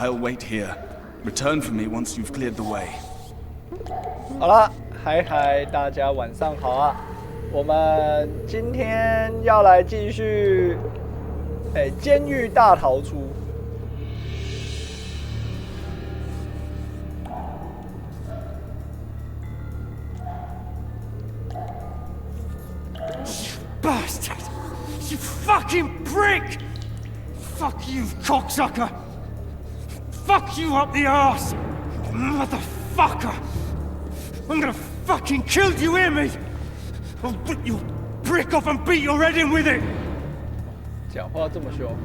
I'll wait here. Return for me once you've cleared the way. 好了，嗨，大家晚上好啊！我们今天要来继续，监狱大逃出。Bastard! You fucking prick! Fuck you, cocksucker! Fuck you up the arse! Motherfucker! I'm gonna fucking kill you, hear me? I'll rip your prick off and beat your head in with it! 讲话这么凶。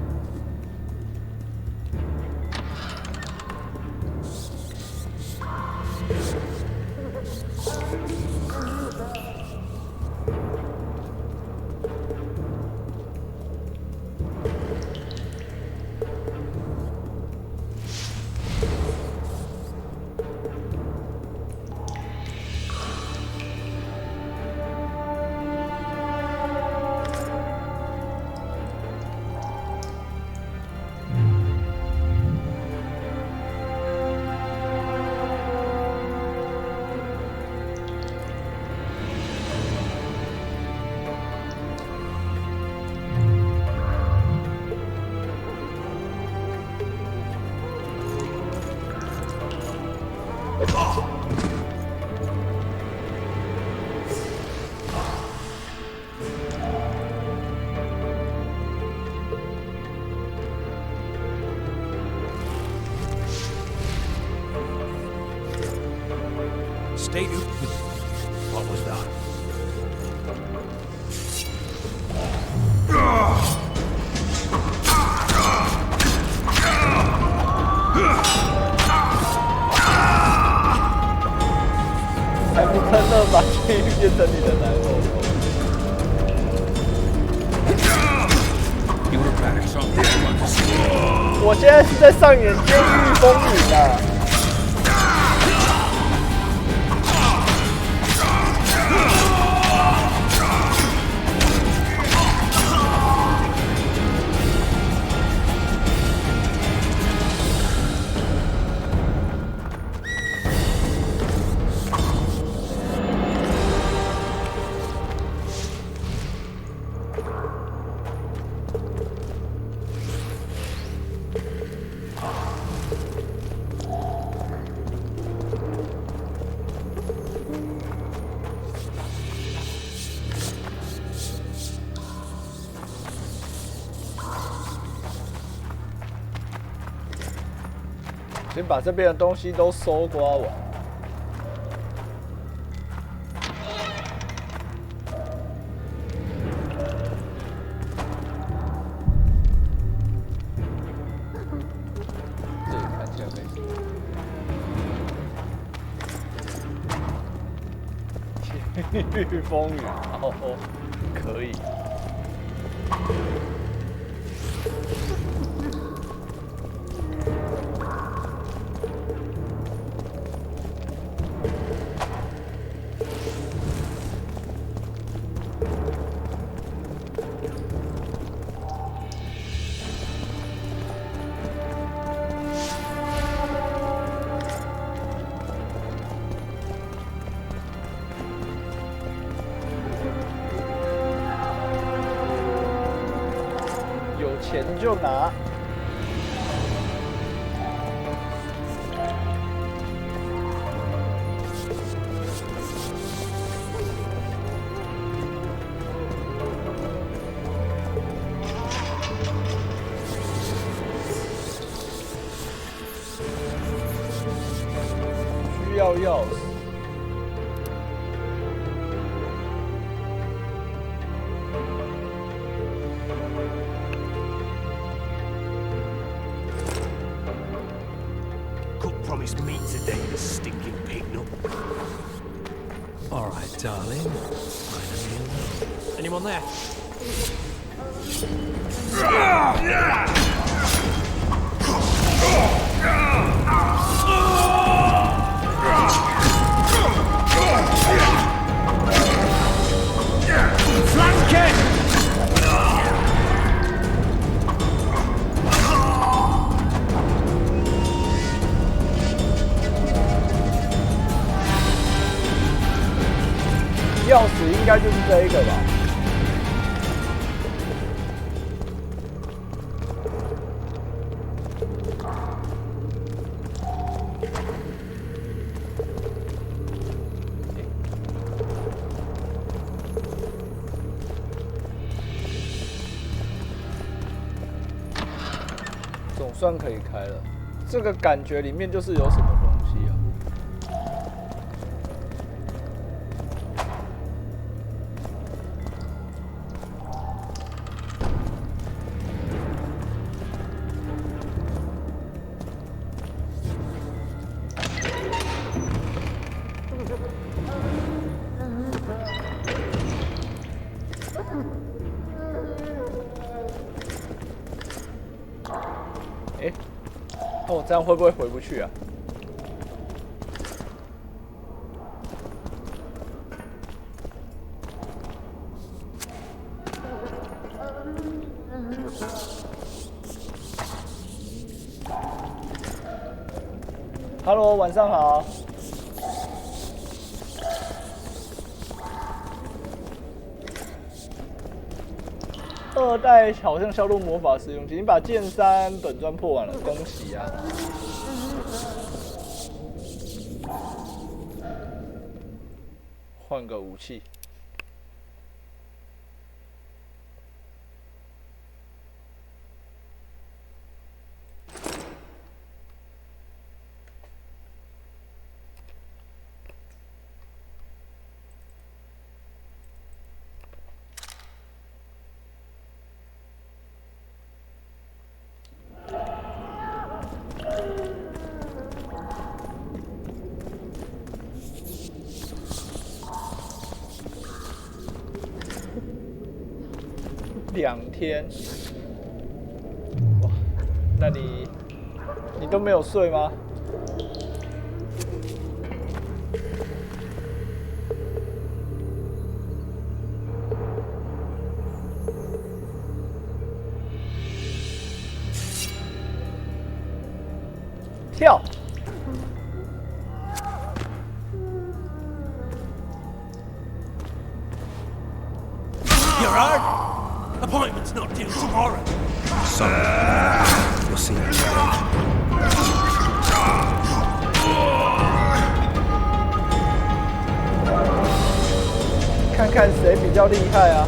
Day2. What was that?还不趁热把监狱变成你的男朋友。我现在是在上演监狱风云啊！先把这边的东西都搜刮完。这里看起来没什么。监狱风云，哦，可以。钱就拿。需要钥匙。Promised meat today, you stinking pig nut. All right, darling. Finally alone. Anyone there? Flank it! 这一个吧。总算可以开了，这个感觉里面就是有什么东西啊？哦，这样会不会回不去啊？Hello， 晚上好。2代好像销路魔法使用器，你把剑3本传破完了，恭喜啊！换个武器。2天，哇，那你都没有睡吗？跳！Appointment's not due tomorrow. Sorry. You'll see that today. 看看谁比较厉害啊！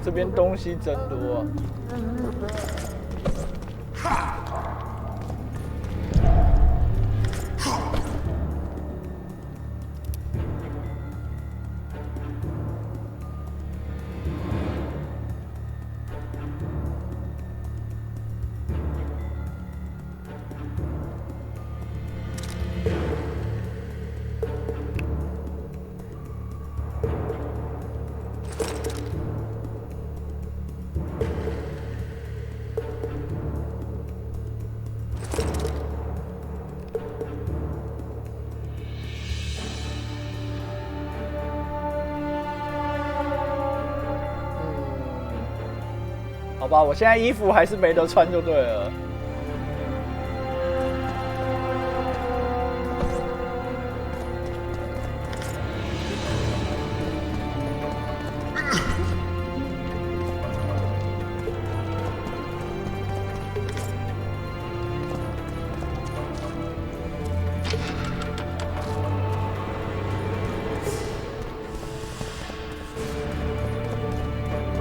这边东西真多啊！好吧，我现在衣服还是没得穿就对了。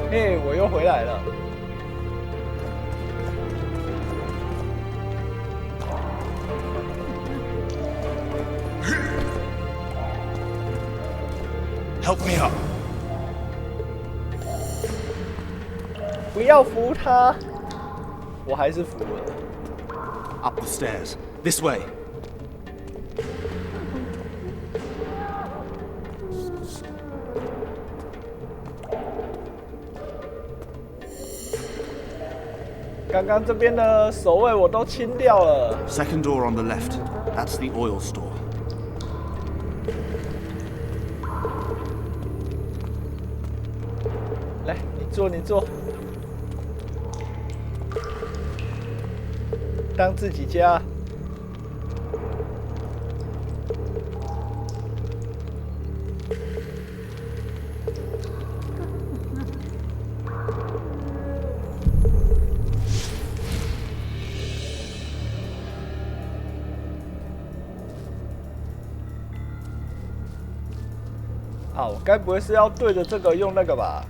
嘿，我又回来了。Help me up. 不要扶他，我还是扶了。Up the stairs. This way. 刚刚这边的守卫我都清掉了。Second door on the left. That's the oil store. 来，你坐，你坐，当自己家。啊，我该不会是要对着这个用那个吧？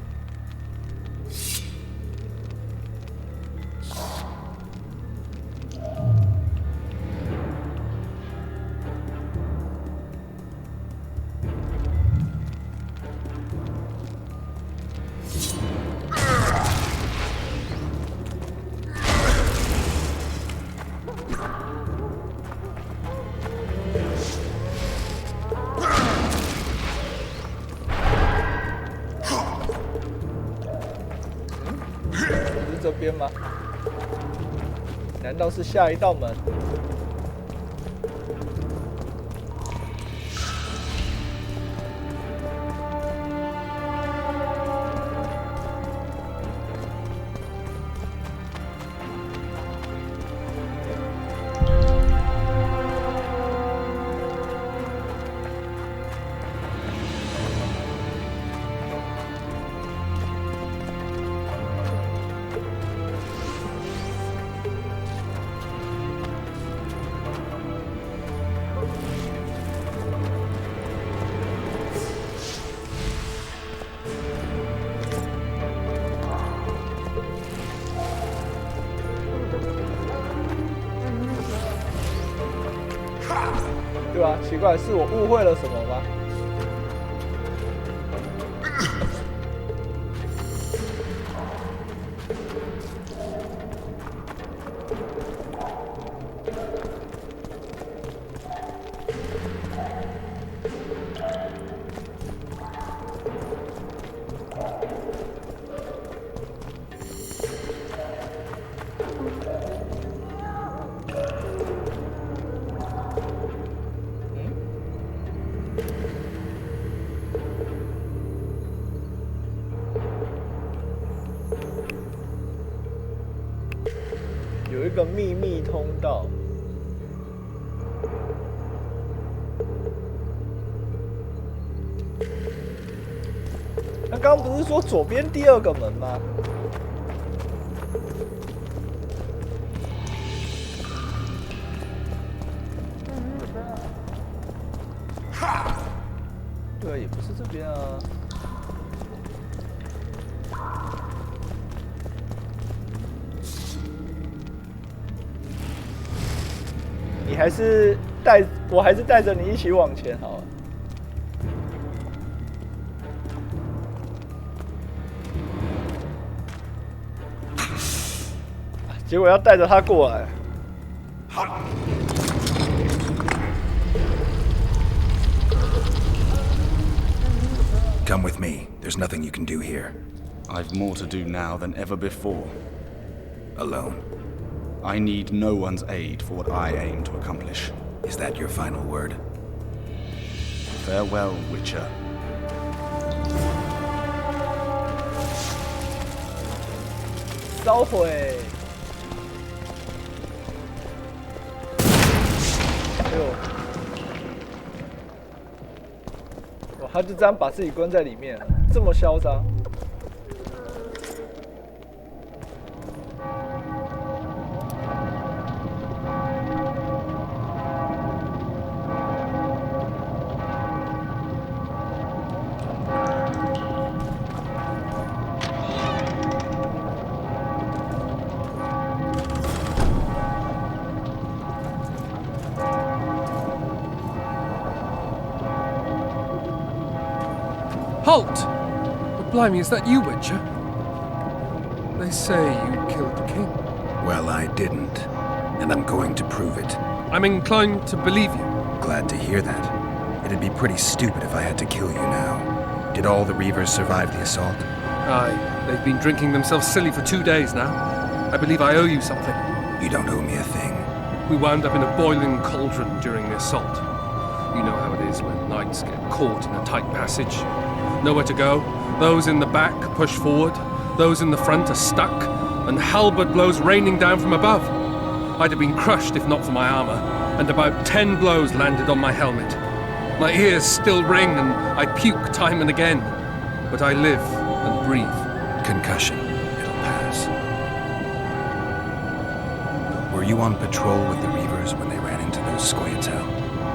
这边吗？难道是下一道门？对吧？奇怪，是我误会了什么吗？有一个秘密通道。那刚刚不是说左边第二个门吗？对，也不是这边啊。你还是我还是带着你一起往前好了。结果要带着他过来。Come with me. There's nothing you can do here. I've more to do now than ever before. Alone. I need no one's aid for what I aim to accomplish. Is that your final word? Farewell, Witcher. 烧毁！哎呦！哇，他就这样把自己关在里面，这么嚣张。Halt! But blimey, is that you, Witcher? They say you killed the king. Well, I didn't. And I'm going to prove it. I'm inclined to believe you. Glad to hear that. It'd be pretty stupid if I had to kill you now. Did all the Reavers survive the assault? Aye, they've been drinking themselves silly for 2 days now. I believe I owe you something. You don't owe me a thing. We wound up in a boiling cauldron during the assault. You know how it is when knights get caught in a tight passage. Nowhere to go. Those in the back push forward. Those in the front are stuck. And halberd blows raining down from above. I'd have been crushed if not for my armor. And about 10 blows landed on my helmet. My ears still ring and I puke time and again. But I live and breathe. Concussion. It'll pass. Were you on patrol with the Reavers when they ran into those Squayatel?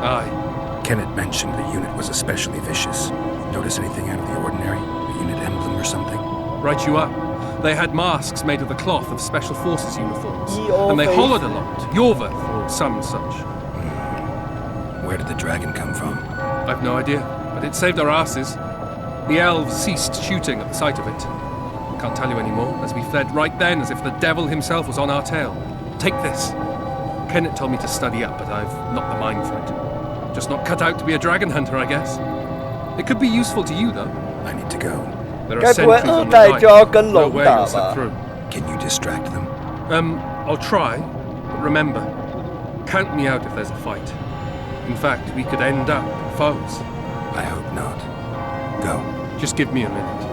Aye. Kenneth mentioned the unit was especially vicious. Notice anything out of the ordinary? A unit emblem or something? Right you are. They had masks made of the cloth of Special Forces uniforms. And they hollered a lot. Yorva, or some such. Where did the dragon come from? I've no idea, but it saved our asses. The elves ceased shooting at the sight of it. Can't tell you anymore, as we fled right then as if the devil himself was on our tail. Take this. Kenneth told me to study up, but I've not the mind for it. Just not cut out to be a dragon hunter, I guess. It could be useful to you, though. I need to go. There are sentries on the night. No way you'll slip through. Can you distract them? I'll try, but remember, count me out if there's a fight. In fact, we could end up foes. I hope not. Go. Just give me a minute.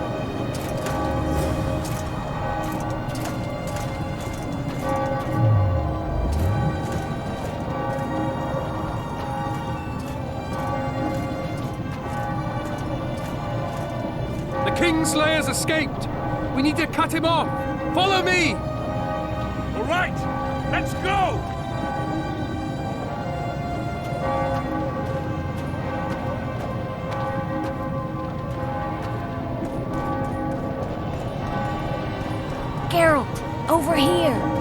The Kingslayer's escaped! We need to cut him off! Follow me! All right, let's go! Geralt, over here!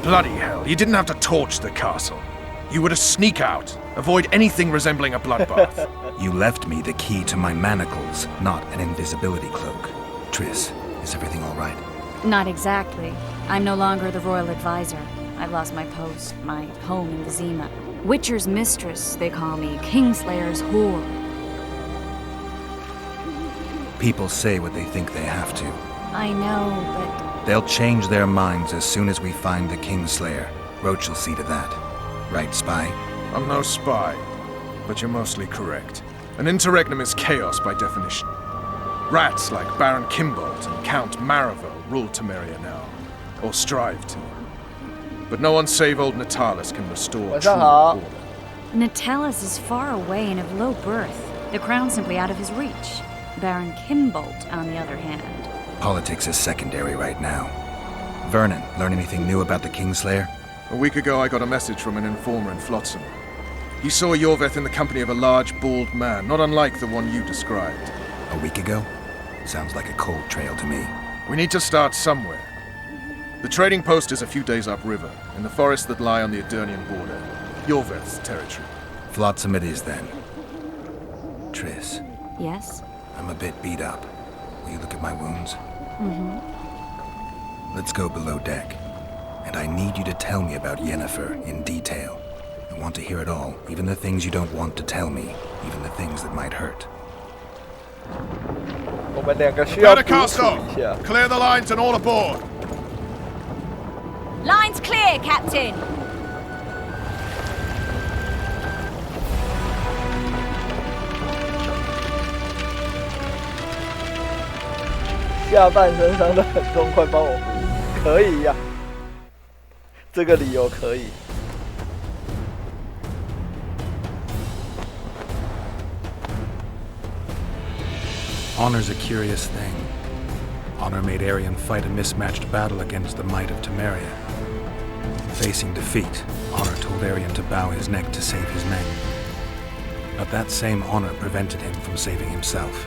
Bloody hell, you didn't have to torch the castle. You were to sneak out, avoid anything resembling a bloodbath. You left me the key to my manacles, not an invisibility cloak. Triss, is everything all right? Not exactly. I'm no longer the royal advisor. I've lost my post, my home in Vizima. Witcher's mistress, they call me. Kingslayer's whore. People say what they think they have to. I know, but... They'll change their minds as soon as we find the Kingslayer. Roach will see to that. Right, Spy? I'm no spy, but you're mostly correct. An interregnum is chaos by definition. Rats like Baron Kimbolt and Count Maravel rule Temeria now, or strive to. But no one save old Natalis can restore true order. Natalis is far away and of low birth. The crown's simply out of his reach. Baron Kimbolt, on the other hand. Politics is secondary right now. Vernon, learn anything new about the Kingslayer? A week ago I got a message from an informer in Flotsam. He saw Yorveth in the company of a large, bald man, not unlike the one you described. A week ago? Sounds like a cold trail to me. We need to start somewhere. The trading post is a few days upriver, in the forests that lie on the Edirnian border. Yorveth's territory. Flotsam it is then. Triss. Yes? I'm a bit beat up. Will you look at my wounds? Mm-hmm. Let's go below deck. And I need you to tell me about Yennefer in detail. I want to hear it all, even the things you don't want to tell me, even the things that might hurt. 我们两个需要 Better 独 cast 处 off! 一下。 Clear the lines and all aboard! Line's clear, Captain! 下半身伤得很重，快帮我扶！可以呀、这个理由可以。Honor's a curious thing. Honor made Arion fight a mismatched battle against the might of Temeria. Facing defeat, Honor told Arion to bow his neck to save his men. But that same honor prevented him from saving himself.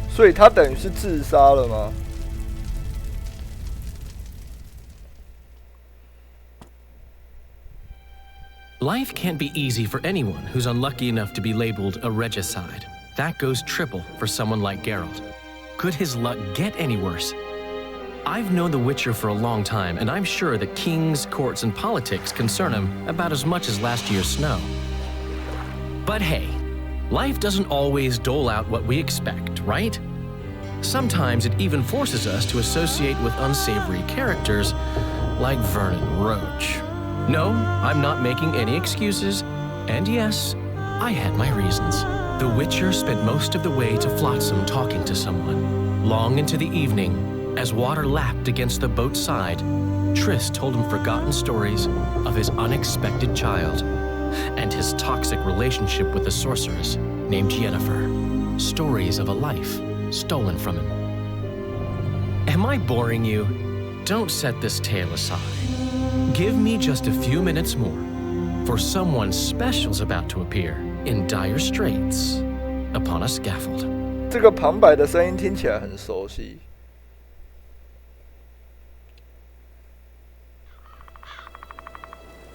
"所以他等于是自杀了吗？ Life can't be easy for anyone who's unlucky enough to be labeled a regicide. That goes triple for someone like Geralt. Could his luck get any worse? I've known The Witcher for a long time, and I'm sure that kings, courts, and politics concern him about as much as last year's snow. But hey, life doesn't always dole out what we expect, right? Sometimes it even forces us to associate with unsavory characters like Vernon Roach. No, I'm not making any excuses, and yes, I had my reasons. The Witcher spent most of the way to Flotsam talking to someone. Long into the evening, as water lapped against the boat's side, Triss told him forgotten stories of his unexpected child and his toxic relationship with a sorceress named Yennefer. Stories of a life stolen from him. Am I boring you? Don't set this tale aside. Give me just a few minutes more, for someone special's about to appear in dire straits upon a scaffold. 这个旁白的声音听起来很熟悉。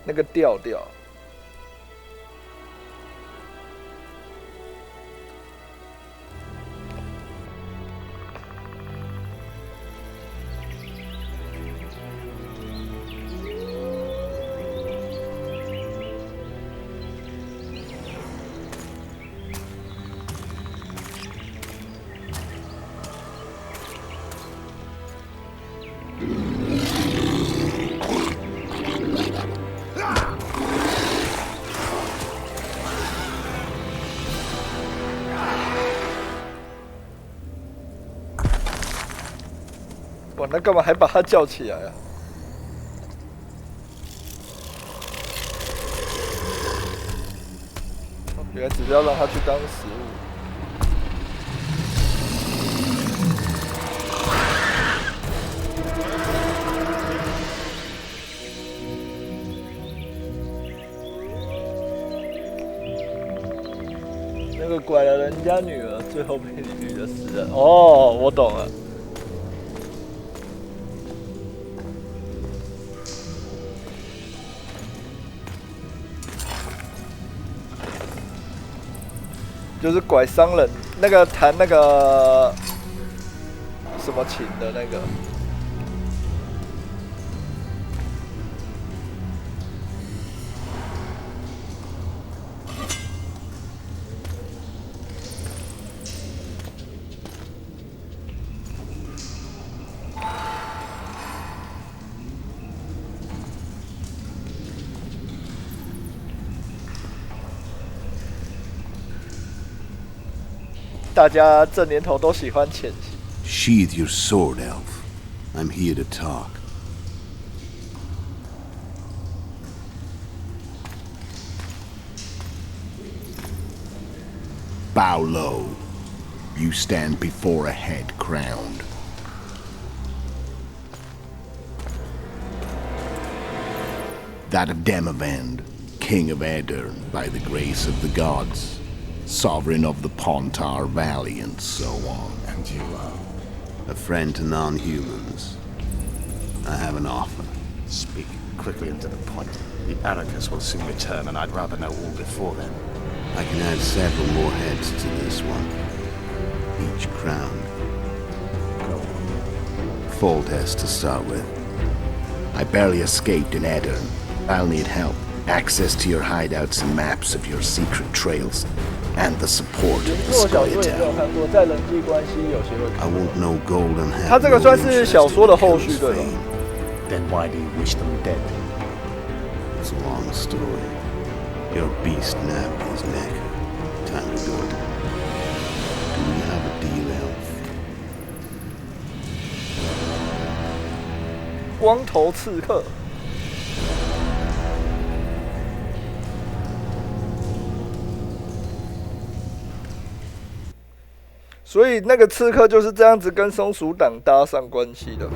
那个调调。哇，那干嘛还把他叫起来啊？原来只是要让他去当食物。那个拐了人家女儿，最后被女的死了。哦，我懂了。就是拐商人，那个弹那个什么琴的那个。大家这年头都喜欢潜行。Sheathe your sword, elf. I'm here to talk. Bow low. You stand before a head crowned. That of Demavend, king of Aedirn, by the grace of the gods. Sovereign of the Pontar Valley, and so on. And you are? A friend to non-humans. I have an offer. Speak quickly and to the point. The Arrakis will soon return, and I'd rather know all before then. I can add several more heads to this one. Each crowned. Go on. Full test to start with. I barely escaped in Aedirn. I'll need help. Access to your hideouts and maps of your secret trails. And the support of the Scoia'tael. I won't know gold and have 它这个算是小说的后续，对吧？ Then why do you wish them dead? It's a long story. Your beast nabbed his neck. Time to go. Do we have a deal, elf? 光头刺客。所以那个刺客就是这样子跟松鼠党搭上关系的。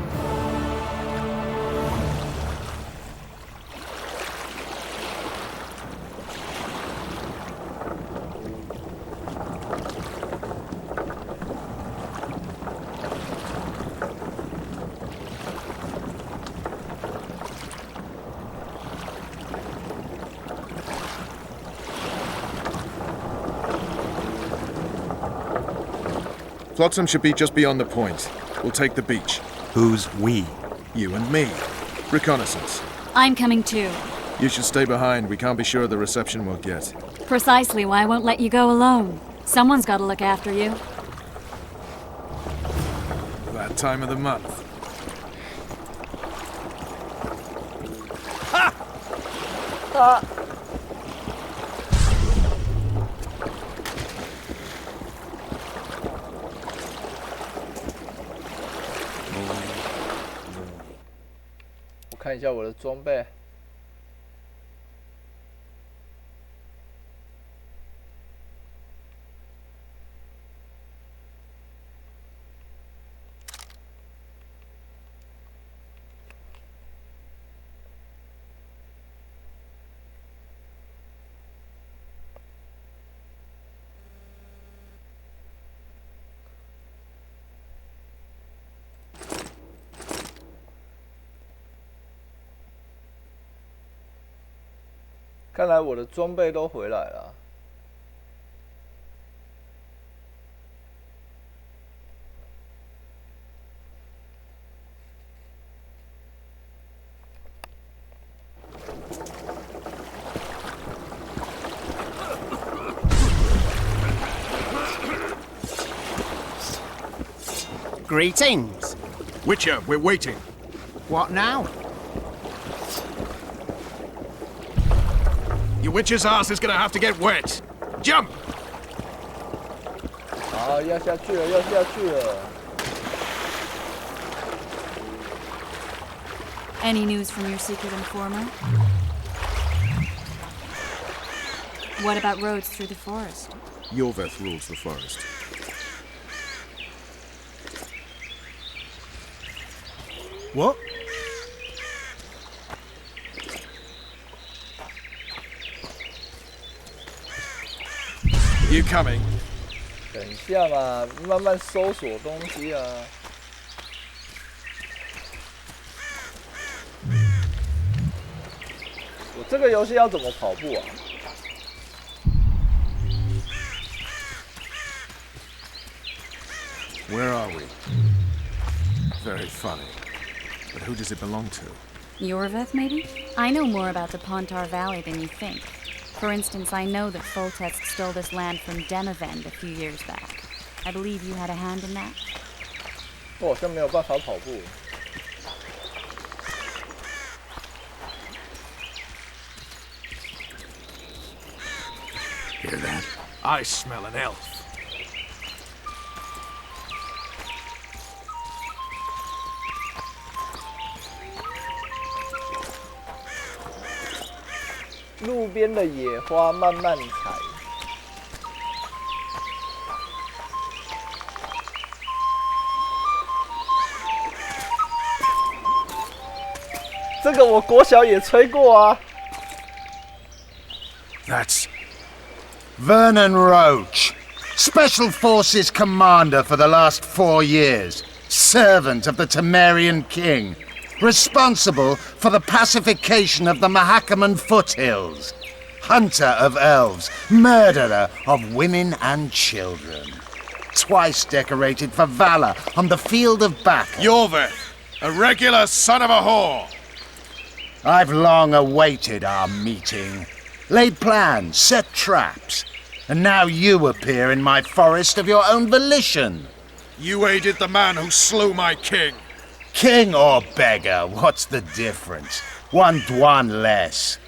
Flotsam should be just beyond the point. We'll take the beach. Who's we? You and me. Reconnaissance. I'm coming too. You should stay behind. We can't be sure of the reception we'll get. Precisely why I won't let you go alone. Someone's got to look after you. That time of the month. Ha! Ha!我看一下我的装备。看来我的装备都回来了。Greetings. Witcher, we're waiting. What now? Your witch's ass is gonna have to get wet. Jump! 好，要下去了，要下去了。Any news from your secret informer? What about roads through the forest? Yorveth rules the forest. What? You coming? 等一下嘛，慢慢搜索东西啊。我这个游戏要怎么跑步啊？ Where are we? Very funny. But who does it belong to? Yorveth, maybe? I know more about the Pontar Valley than you think. For instance, I know that Foltest stole this land from Demavend a few years back. I believe you had a hand in that. 我好像没有办法跑步。 Hear that? I smell an elf. 路边的野花慢慢采。这个我国小也吹过啊。That's Vernon Roach, Special Forces Commander for the last 4 years, servant of the Temerian King, responsible for the pacification of the Mahakaman foothills, hunter of elves, murderer of women and children, twice decorated for valor on the field of battle. Yorveth, a regular son of a whore. I've long awaited our meeting, laid plans, set traps, and now you appear in my forest of your own volition. You aided the man who slew my king. King or beggar, what's the difference? One Dwan less.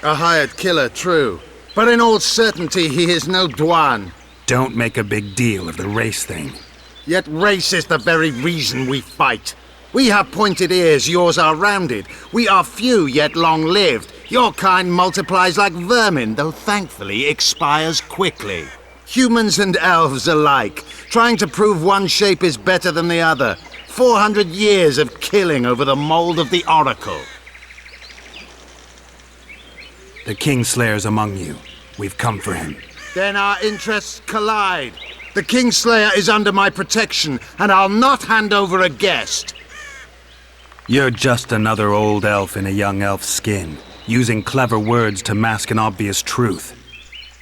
A hired killer, true. But in all certainty, he is no Dwan. Don't make a big deal of the race thing. Yet race is the very reason we fight. We have pointed ears, yours are rounded. We are few, yet long-lived. Your kind multiplies like vermin, though thankfully expires quickly. Humans and elves alike, trying to prove one shape is better than the other. 400 years of killing over the mold of the Oracle. The Kingslayer's among you. We've come for him. Then our interests collide. The Kingslayer is under my protection, and I'll not hand over a guest. You're just another old elf in a young elf's skin, using clever words to mask an obvious truth.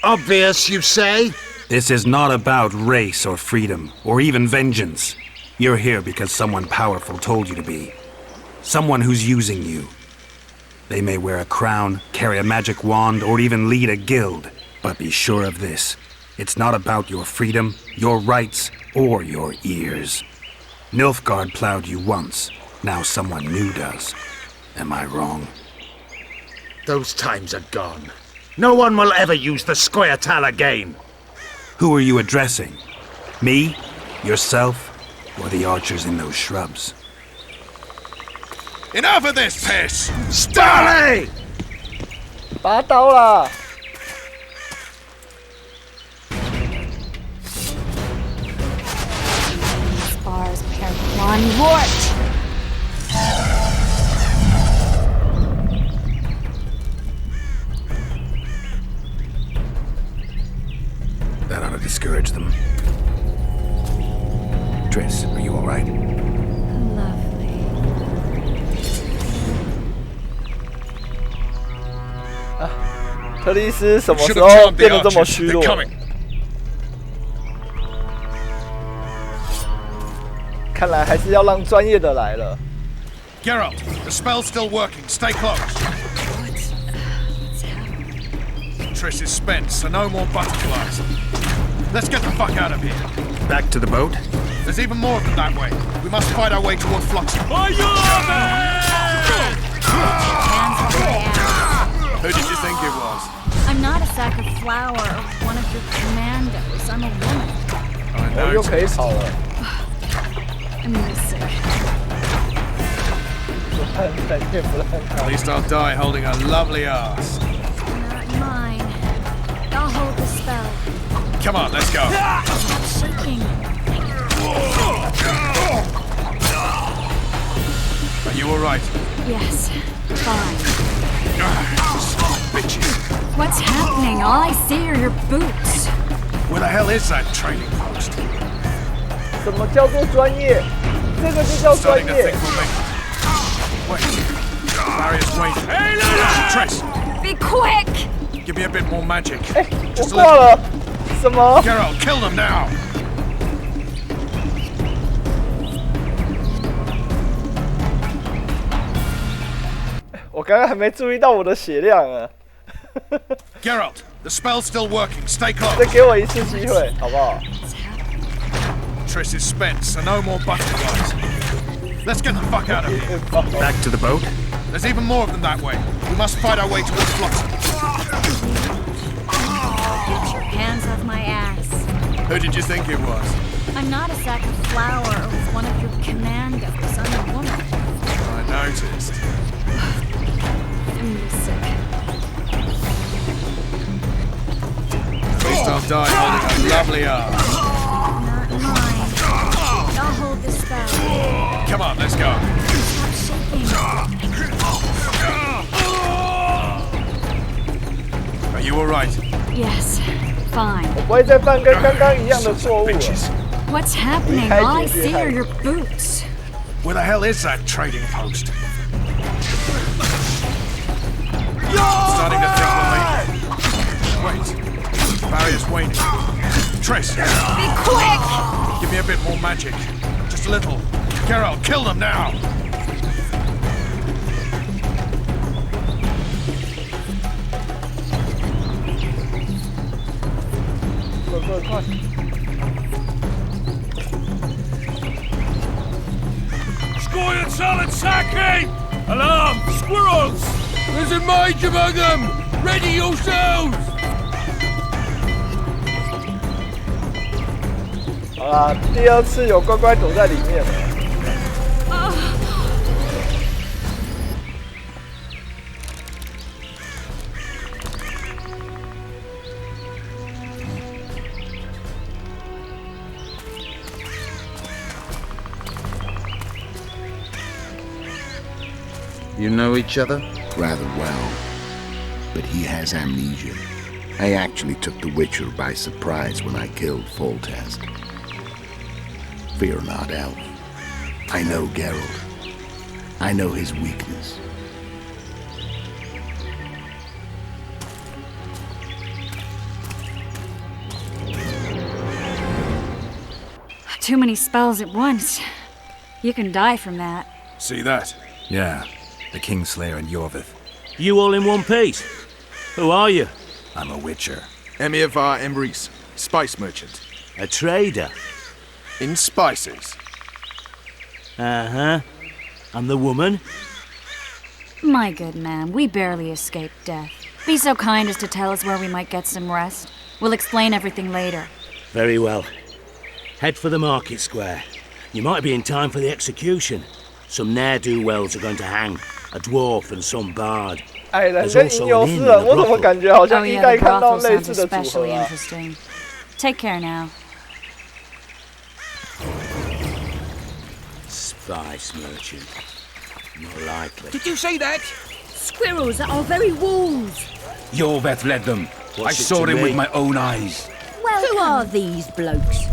obvious, you say? This is not about race or freedom, or even vengeance. You're here because someone powerful told you to be. Someone who's using you. They may wear a crown, carry a magic wand, or even lead a guild. But be sure of this. It's not about your freedom, your rights, or your ears. Nilfgaard plowed you once. Now someone new does. Am I wrong? Those times are gone. No one will ever use the square tile again. Who are you addressing? Me? Yourself? Or the archers in those shrubs? Enough of this piss! Starley! 拔刀啦！ Spars are one wart. That ought to discourage them. Triss, are you all right? Lovely. 特丽斯什么时候变得这么虚弱？看来还是要让专业的来了。 Geralt, the spell's still working. Stay close. Triss is spent, so no more butterflies. Let's get the fuck out of here. Back to the boat? There's even more of them that way. We must fight our way toward Fluxy. Who did you think it was? I'm not a sack of flour or one of your commandos. I'm a woman. I 哦，又可以 noticed. 跑了。 I'm really sick. At least I'll die holding a lovely ass. Not mine. I'll hold the spell. Come on, let's go. Stop shaking. Are you alright? Yes. Fine. Bitches. What's happening? All I see are your boots. Where the hell is that training post? 什么叫做专业？这个就叫专 Starting to 业 think。we'll make it. Wait. Barrier's waiting. Hey, Triss, Be quick! give me a bit more magic. 哎，我 Just a 挂 little. 了。什么？ Geralt, kill them now. 我刚刚还没注意到我的血量啊！ Geralt, the spell's still working. Stay 再 close. 给我一次机会，好不好？ Triss is spent, so no more butterflies. Let's get the fuck out of here. Back to the boat? There's even more of them that way. We must fight our way towards Fluxy. Get your hands off my ass. Who did you think it was? I'm not a sack of flour or one of your commandos. I'm a woman. I noticed. I'm really sick. At least I'll die holding a lovely ass. Not mine. I'll hold the spell. Come on, let's go. Stop shaking. Are you alright? Yes. Fine. 我不会再犯跟刚刚一样的错误了。 Bitches. What's happening? All I see are your boots. Where the hell is that trading post? Starting to think we'll make it. Wait. Barrier's waiting. Triss, Be quick! give me a bit more magic. Just a little. Geralt, kill them now! 快！ Scoia'tael attacking! Alarm! Squirrels! There's a mage among them! Ready yourselves! 好啦，第二次有乖乖躲在里面了。 You know each other? Rather well. But he has amnesia. I actually took the Witcher by surprise when I killed Foltest. Fear not, Elf. I know Geralt. I know his weakness. too many spells at once. You can die from that. See that? Yeah, the Kingslayer and Yorvith. You all in one piece? Who are you? I'm a witcher. Emir var Emrys, spice merchant. A trader? In spices. Uh-huh. And the woman? My good man, we barely escaped death. Be so kind as to tell us where we might get some rest. We'll explain everything later. Very well. Head for the market square. You might be in time for the execution. Some ne'er-do-wells are going to hang. A dwarf and some bard. 矮人跟吟游诗人，我怎么感觉好像一代看到类似的组合啊 Take care now. Spice merchant. Not likely. Did you say that? Squirrels at our very walls. Yorveth led them. I saw him with my own eyes. Well, who are these blokes?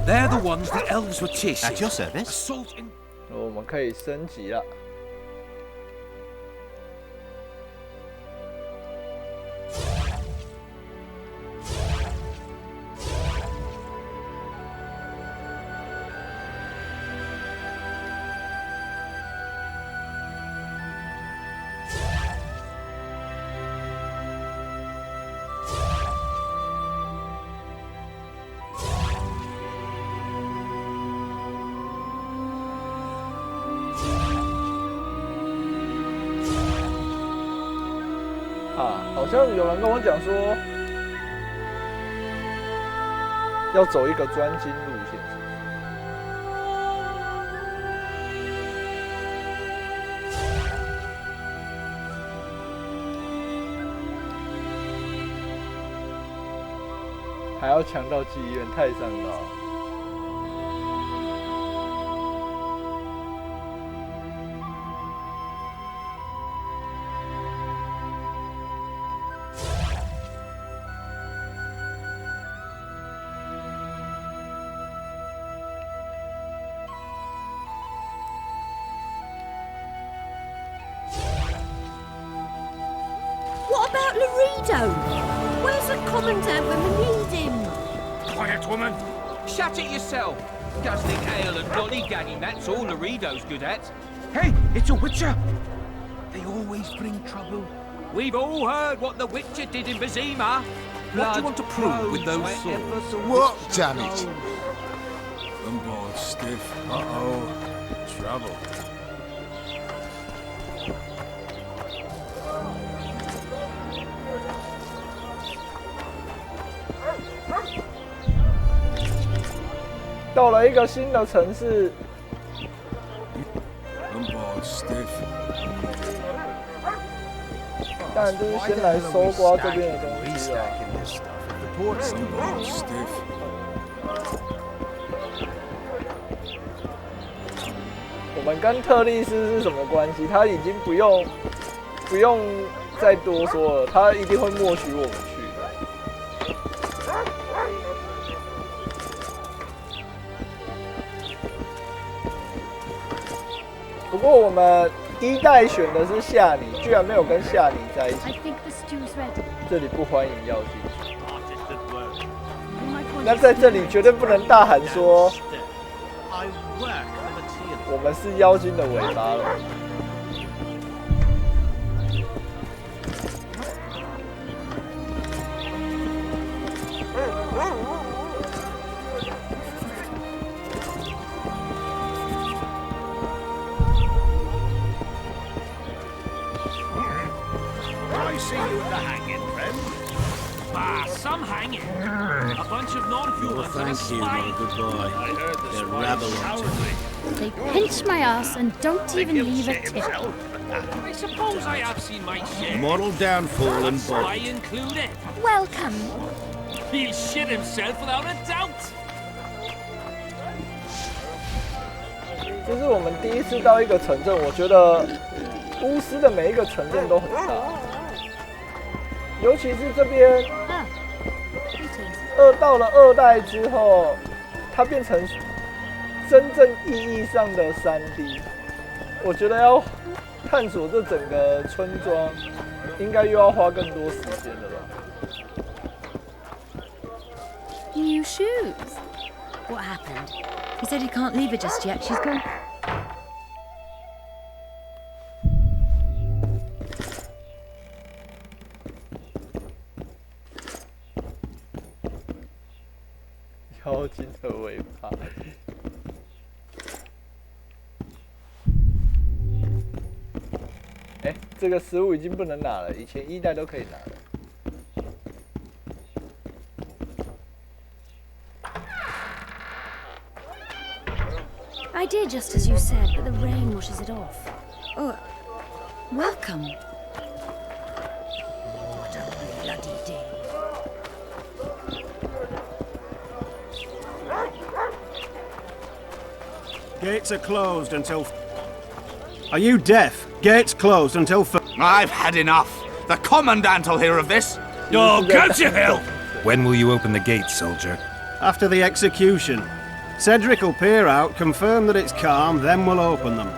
They're the ones the elves were chasing. At your service. Assault in... 我们可以升级了。好像有人跟我讲说，要走一个专精路线。还要强到妓院，太上道了。What about Laredo? Where's the commandant when we need him? Quiet, woman! Shut it yourself! Guzzling ale and lollygagging, that's all Laredo's good at. Hey, it's a witcher! They always bring trouble. We've all heard what the witcher did in Vizima. What do you want to prove with those swords? What? Damn it! I'm bored stiff. Uh-oh. Trouble. 到了一个新的城市， I'm bored stiff. 当然就是先来搜刮这边的东西啊。 I'm bored stiff. 我们跟特利斯是什么关系？他已经不用再多说了，他一定会默许我们去的。 不过我们一代选的是夏尼，居然没有跟夏尼在一起。这里不欢迎妖精。那在这里绝对不能大喊说我们是妖精的尾巴了。I see you at the hanging, friend. Ah, some hanging. A bunch of non-humans and a spy. Goodbye. I heard the They're spy rabble is cowardly. They pinch my ass and don't even leave a tip. I suppose I have seen my share. Moral downfall and Spy body. included. Welcome. He'll shit himself without a doubt. 这是我们第一次到一个城镇，我觉得巫师的每一个城镇都很大，尤其是这边到了2代之后，它变成真正意义上的3D。我觉得要探索这整个村庄，应该又要花更多时间了吧。 New shoes. What happened? He said he can't leave her just yet. She's gone. "妖精的尾巴。哎，这个食物已经不能拿了，以前1代都可以拿了。I did just as you said, but the rain washes it off. Oh, welcome. What a bloody day. Gates are closed until... Are you deaf? Gates closed until... I've had enough. The Commandant will hear of this. Oh, go to hell! When will you open the gates, soldier? After the execution. Cedric will peer out, confirm that it's calm, then we'll open them.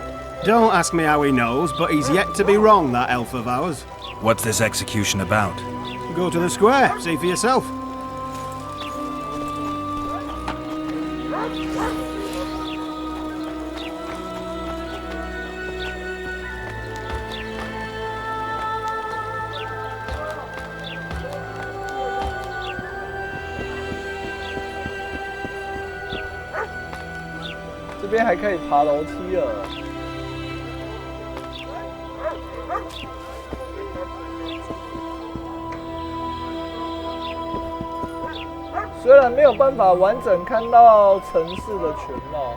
Don't ask me how he knows, but he's yet to be wrong, that elf of ours. What's this execution about? Go to the square, see for yourself. "这边还可以爬楼梯了。虽然没有办法完整看到城市的全貌，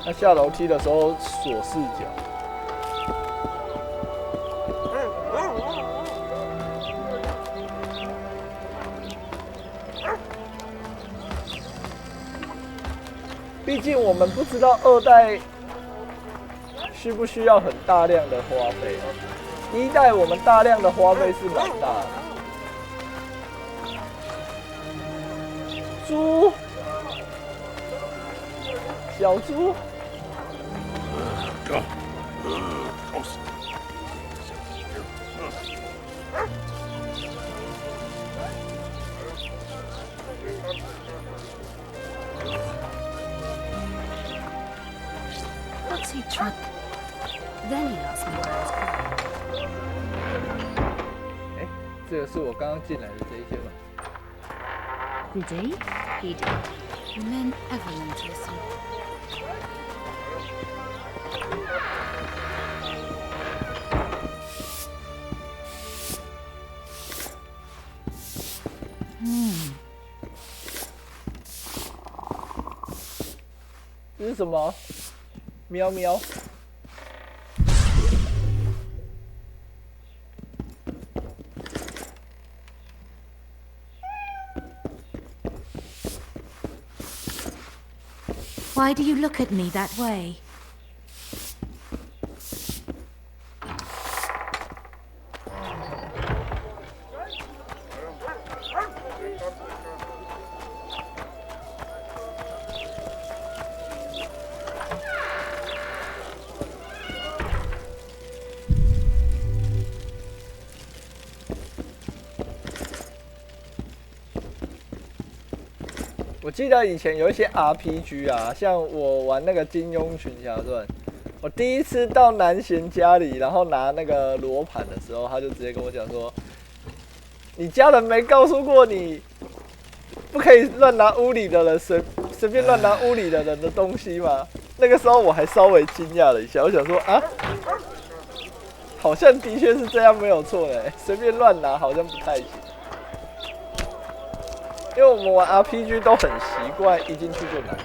他下楼梯的时候锁视角。毕竟我们不知道2代需不需要很大量的花费，1代我们大量的花费是蛮大的。猪，小猪。What's he trying? Then he asked me where I was going. 哎，这个是我刚刚进来的这一间吗？ Did he? He did. Men ever learn to listen. Hmm. 这是什么？喵喵。Why do you look at me that way? 我记得以前有一些 RPG 啊，像我玩那个《金庸群侠传》，我第一次到南贤家里，然后拿那个罗盘的时候，他就直接跟我讲说：“你家人没告诉过你，不可以乱拿屋里的人随便乱拿屋里的人的东西吗？”那个时候我还稍微惊讶了一下，我想说啊，好像的确是这样，没有错的，随便乱拿好像不太行。因为我们玩 RPG 都很习惯一进去就拿，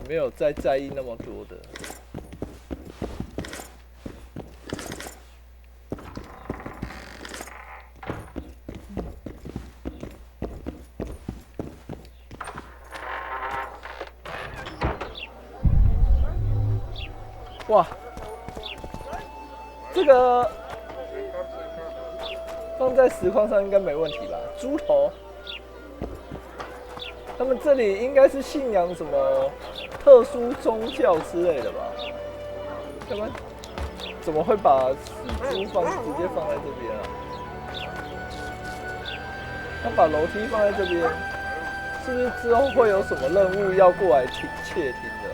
没有再在意那么多的。哇！放在实况上应该没问题吧？猪头，他们这里应该是信仰什么特殊宗教之类的吧？他们怎么会把死猪直接放在这边啊？他把楼梯放在这边，是不是之后会有什么任务要过来窃听的？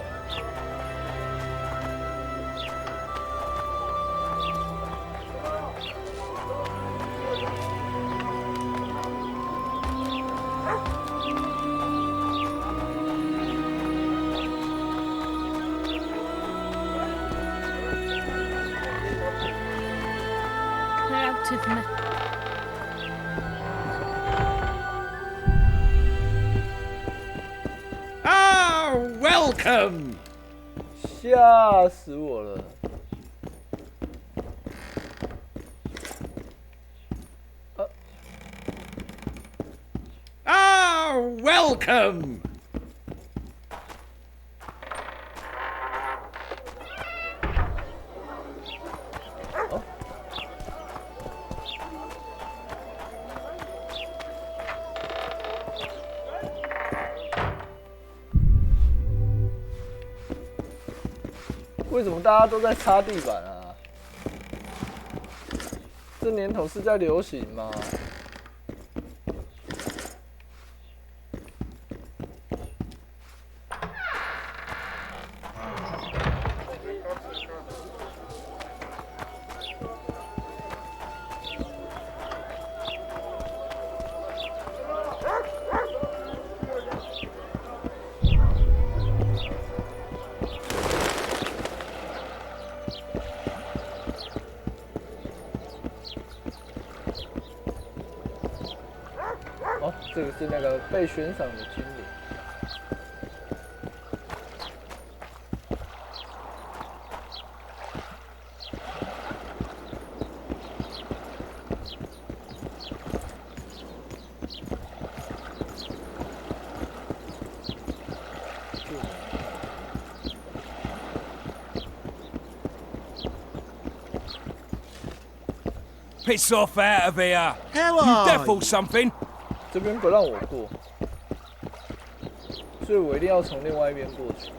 Welcome! 吓死我了！Welcome! 为什么大家都在擦地板啊？这年头是在流行吗？这个是那个被悬赏的精灵。Piss off out of here! Hello! You devil something! 这边不让我过，所以我一定要从另外一边过去。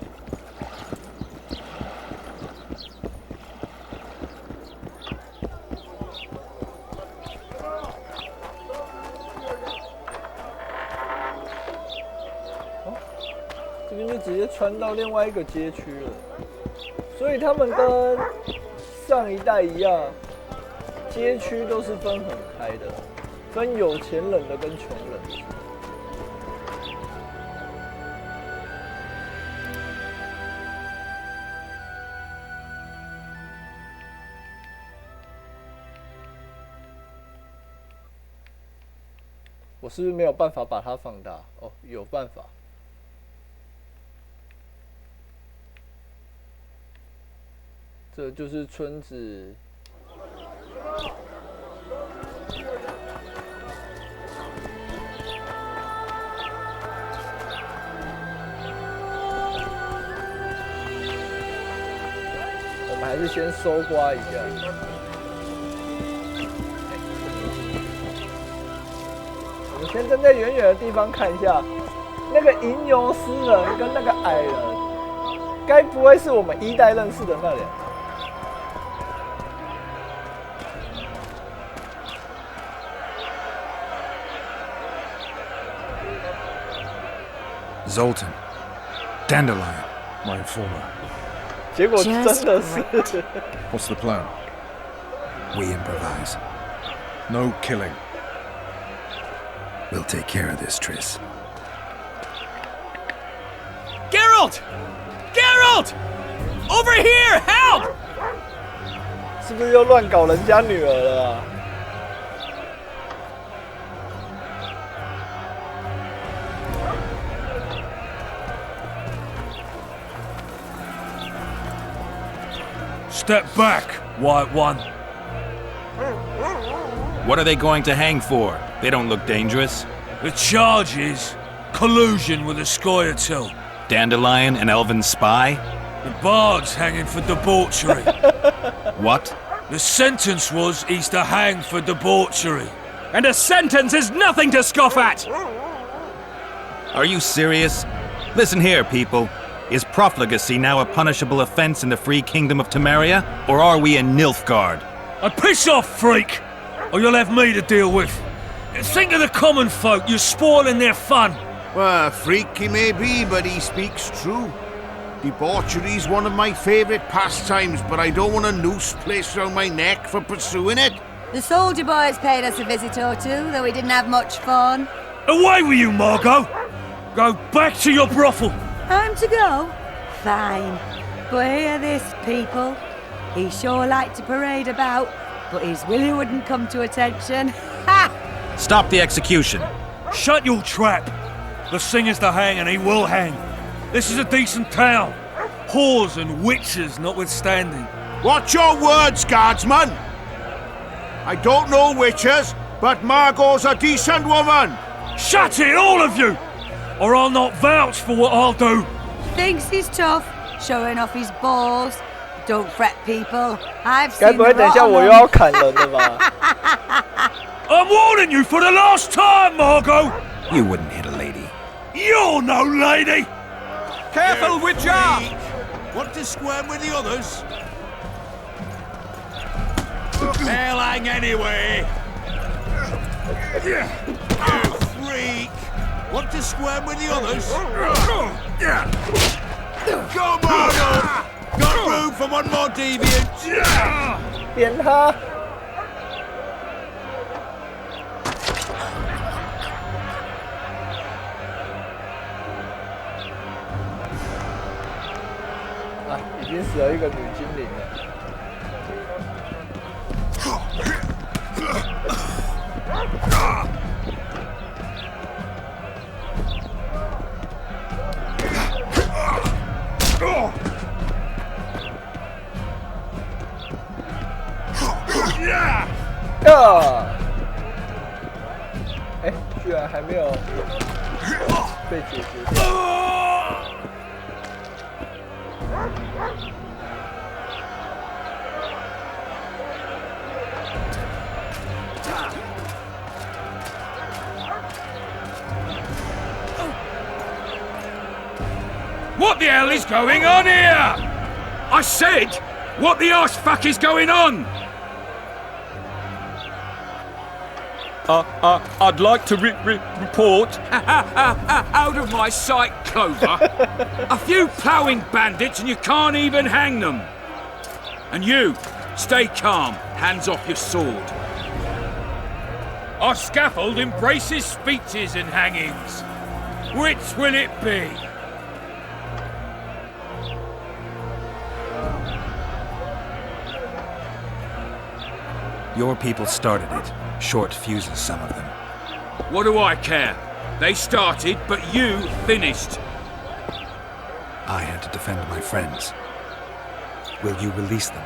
哦，这边就直接穿到另外一个街区了，所以他们跟上一代一样，街区都是分很开的。 分有钱人的跟穷人的。我是不是没有办法把它放大？哦，有办法。这就是村子。 还是先搜刮一下。我们先站在远远的地方看一下，那个吟游诗人跟那个矮人，该不会是我们一代认识的那两个？ Zoltan. Dandelion, my informer. 结果真的是。What's the plan? We improvise. No killing. We'll take care of this, Triss. Geralt! Geralt! Over here! Help! 是不是又乱搞人家女儿了啊？ Step back, White One. What are they going to hang for? They don't look dangerous. The charge is collusion with a Scoia'tael. Dandelion, an elven spy? The bard's hanging for debauchery. What? The sentence was he's to hang for debauchery. And a sentence is nothing to scoff at! Are you serious? Listen here, people. Is profligacy now a punishable offense in the free kingdom of Temeria? Or are we in Nilfgaard? Piss off, freak! Or you'll have me to deal with. Think of the common folk, you're spoiling their fun. Well, a freak he may be, but he speaks true. Debauchery's one of my favourite pastimes, but I don't want a noose placed around my neck for pursuing it. The soldier boys paid us a visit or two, though we didn't have much fun. Away with you, Margot! Go back to your brothel! Time to go? Fine. But hear this, people. He sure liked to parade about, but his willy wouldn't come to attention. Ha! Stop the execution. Shut your trap! The singer's to hang and he will hang. This is a decent town. Whores and witches notwithstanding. Watch your words, guardsman! I don't know witches, but Margot's a decent woman! Shut it, all of you! Or I'll not vouch for what I'll do. Thinks he's tough, showing off his balls. Don't fret, people. I've 该 seen 不会 the 等一下 bottom 我 of 又要砍人了吧？ I'm warning you for the last time, Margot! You wouldn't hit a lady. You're no lady! Careful, Witcher! Want to squirm with the others? They'll hang anyway! You freak! Want to squirm with the others? Come on! Got room for one more deviant! 扁他！啊，已经死了一个女精灵了。 哎，居然还没有被解决掉。What the hell is going on here? I said, what the arse fuck is going on? I'd like to report. Out of my sight, Clover. A few ploughing bandits and you can't even hang them. And you, stay calm, hands off your sword. Our scaffold embraces speeches and hangings. Which will it be? Your people started it. Short fuses, some of them. What do I care? They started, but you finished. I had to defend my friends. Will you release them?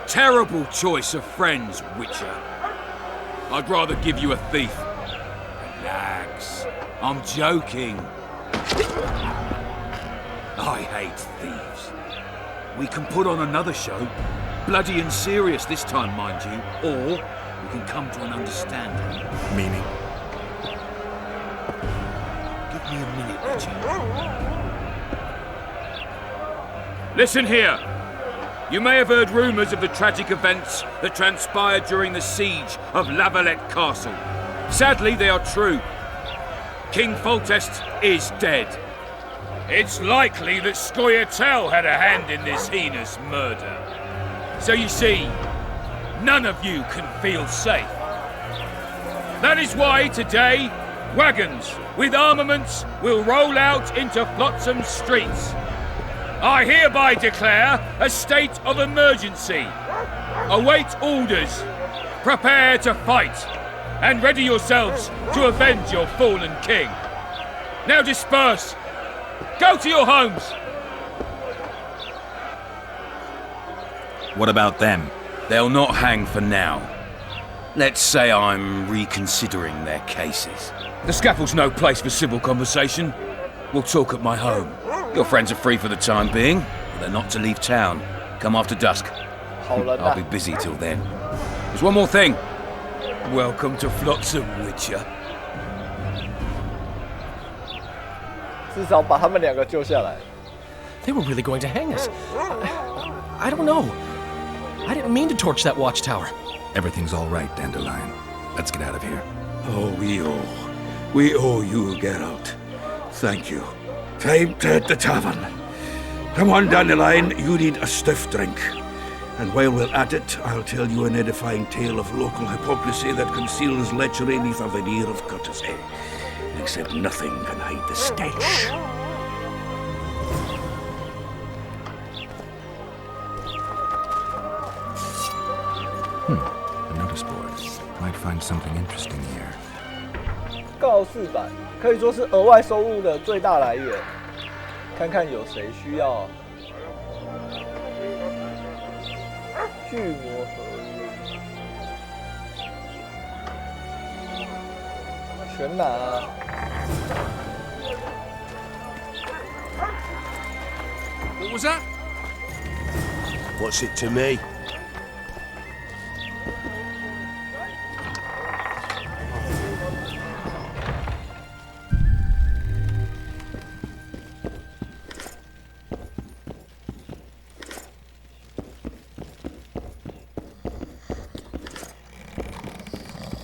Terrible choice of friends, Witcher. I'd rather give you a thief. Relax. I'm joking. I hate thieves. We can put on another show. Bloody and serious this time, mind you. Or we can come to an understanding. Meaning? Give me a minute, Richard. Listen here. You may have heard rumours of the tragic events that transpired during the siege of Lavalette Castle. Sadly, they are true. King Foltest is dead. It's likely that Scoia'tael had a hand in this heinous murder. So you see, none of you can feel safe. That is why today, wagons with armaments will roll out into Flotsam streets. I hereby declare a state of emergency. Await orders. Prepare to fight. And ready yourselves to avenge your fallen king. Now disperse. Go to your homes. What about them? They'll not hang for now. Let's say I'm reconsidering their cases. The scaffold's no place for civil conversation. We'll talk at my home. Your friends are free for the time being, but they're not to leave town. Come after dusk. 好人啊 I'll be busy till then. There's one more thing. Welcome to Flotsam, Witcher. 至少把他们2个救下来。 They were really going to hang us. I don't know. I didn't mean to torch that watchtower. Everything's all right, Dandelion. Let's get out of here. Oh, we owe you, Geralt. Thank you. Time to hit the tavern. Come on, Dandelion, you need a stiff drink. And while we're at it, I'll tell you an edifying tale of local hypocrisy that conceals lechery beneath a veneer of courtesy. Except nothing can hide the stench. A notice board. Might find something interesting here. 告示板可以说是额外收入的最大来源。看看有谁需要。巨魔合约，全拿啊！ What was that? What's it to me?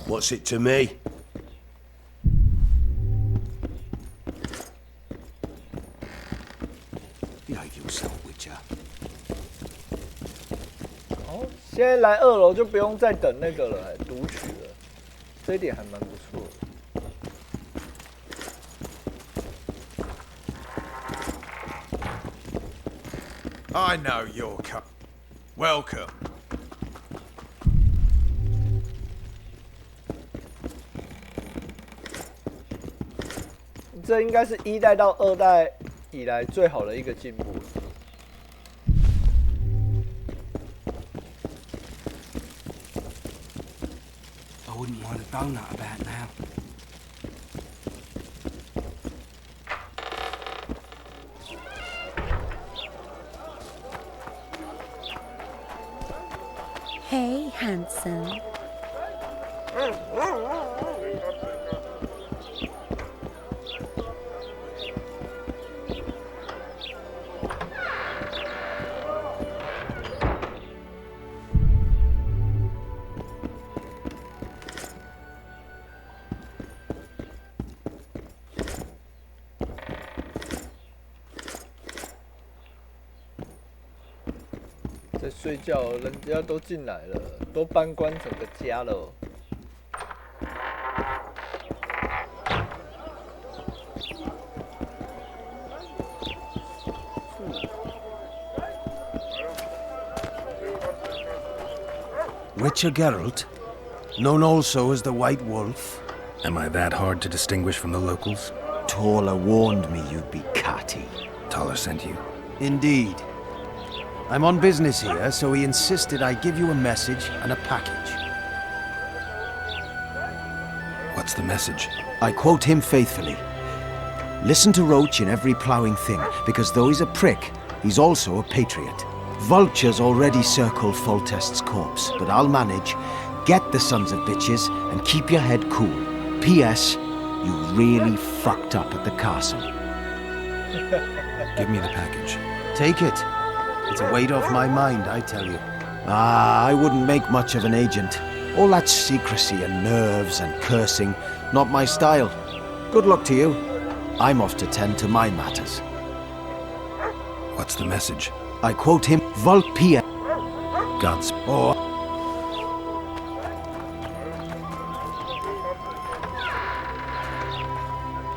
What's it to me? Behave yourself, Witcher. 哦，现在来2楼就不用再等那个了，读取了，这一点还蛮不错的。 I know you're welcome. 这应该是1代到2代以来最好的一个进步了。 I wouldn't mind a donut about now. Hey, handsome.在睡觉，人家都进来了，都搬关整个家了。Witcher Geralt, known also as the White Wolf. Am I that hard to distinguish from the locals? Taller warned me you'd be catty. Taller sent you? Indeed. I'm on business here, so he insisted I give you a message and a package. What's the message? I quote him faithfully. Listen to Roach in every ploughing thing, because though he's a prick, he's also a patriot. Vultures already circle Foltest's corpse, but I'll manage. Get the sons of bitches and keep your head cool. P.S. You really fucked up at the castle. Give me the package. Take it. It's a weight off my mind, I tell you. I wouldn't make much of an agent. All that secrecy and nerves and cursing, not my style. Good luck to you. I'm off to tend to my matters. What's the message? I quote him, Volpia. God's... Oh.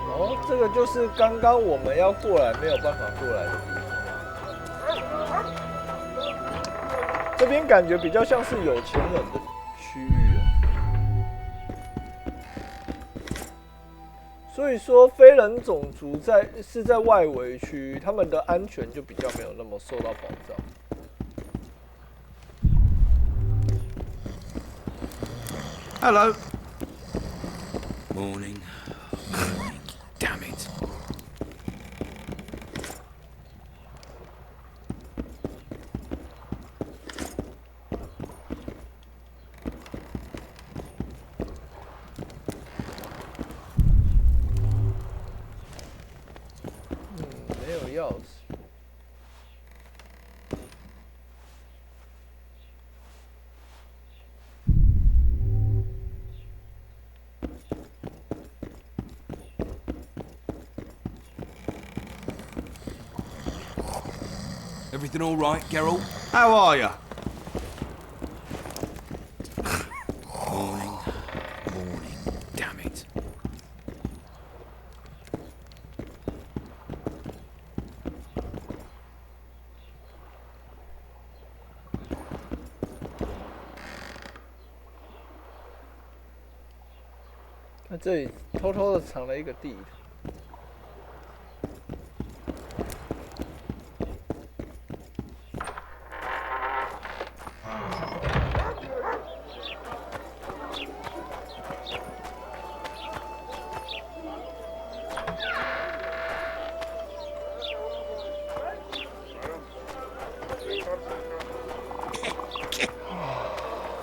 哦，这个就是刚刚我们要过来没有办法过来的地方。这边感觉比较像是有钱人的区域啊。所以说，非人种族是在外围区，他们的安全就比较没有那么受到保障。Hello. Morning. Damn it. Everything all right, Geralt? How are you? Morning. Damn it. 那这里偷偷的藏了一个地图。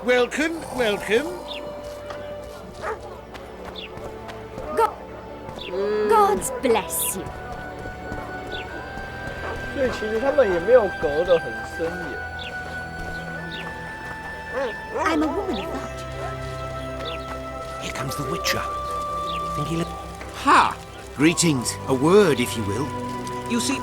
Welcome, welcome. God bless you. 所以其实他们也没有隔得很森严。 I'm a woman of that. Here comes the Witcher. Think he'll... Ha! Greetings. A word, if you will. You see,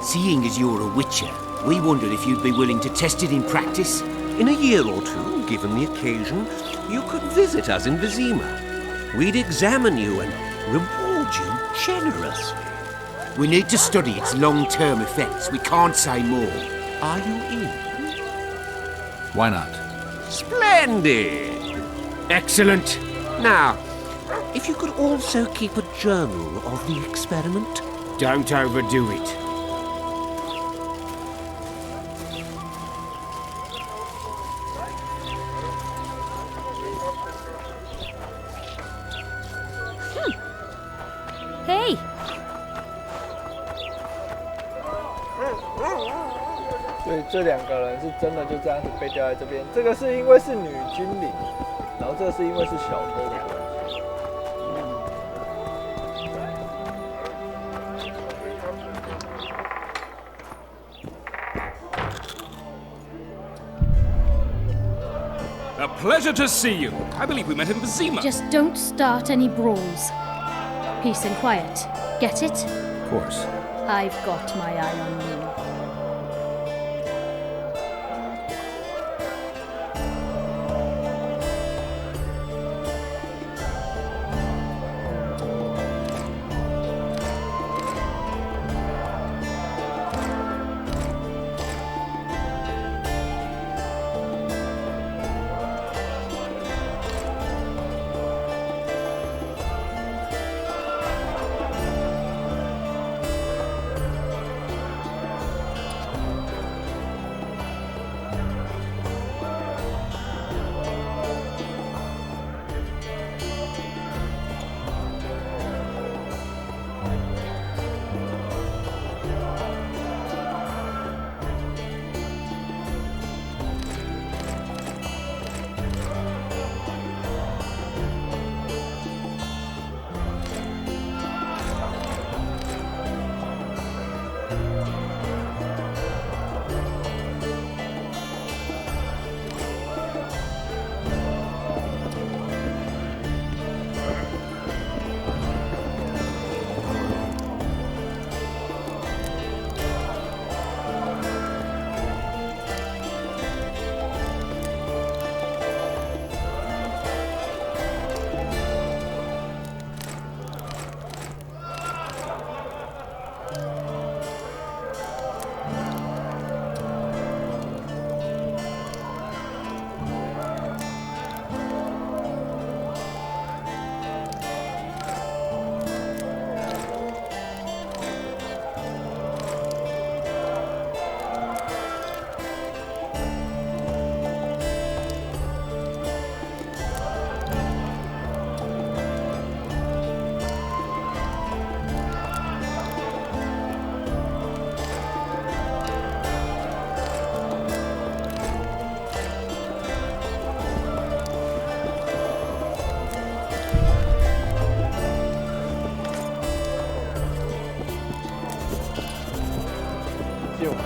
Seeing as you're a Witcher, we wondered if you'd be willing to test it in practice. In a year or two, given the occasion, you could visit us in Vizima. We'd examine you and reward you generously. We need to study its long-term effects. We can't say more. Are you in? Why not? Splendid! Excellent. Now, if you could also keep a journal of the experiment. Don't overdo it. Hey. 所以这两个人是真的就这样子被吊在这边。这个是因为是女精灵，然后这个是因为是小偷的关系。 A pleasure to see you. I believe we met in Vizima. Just don't start any brawls. Peace and quiet. Get it? Of course. I've got my eye on you.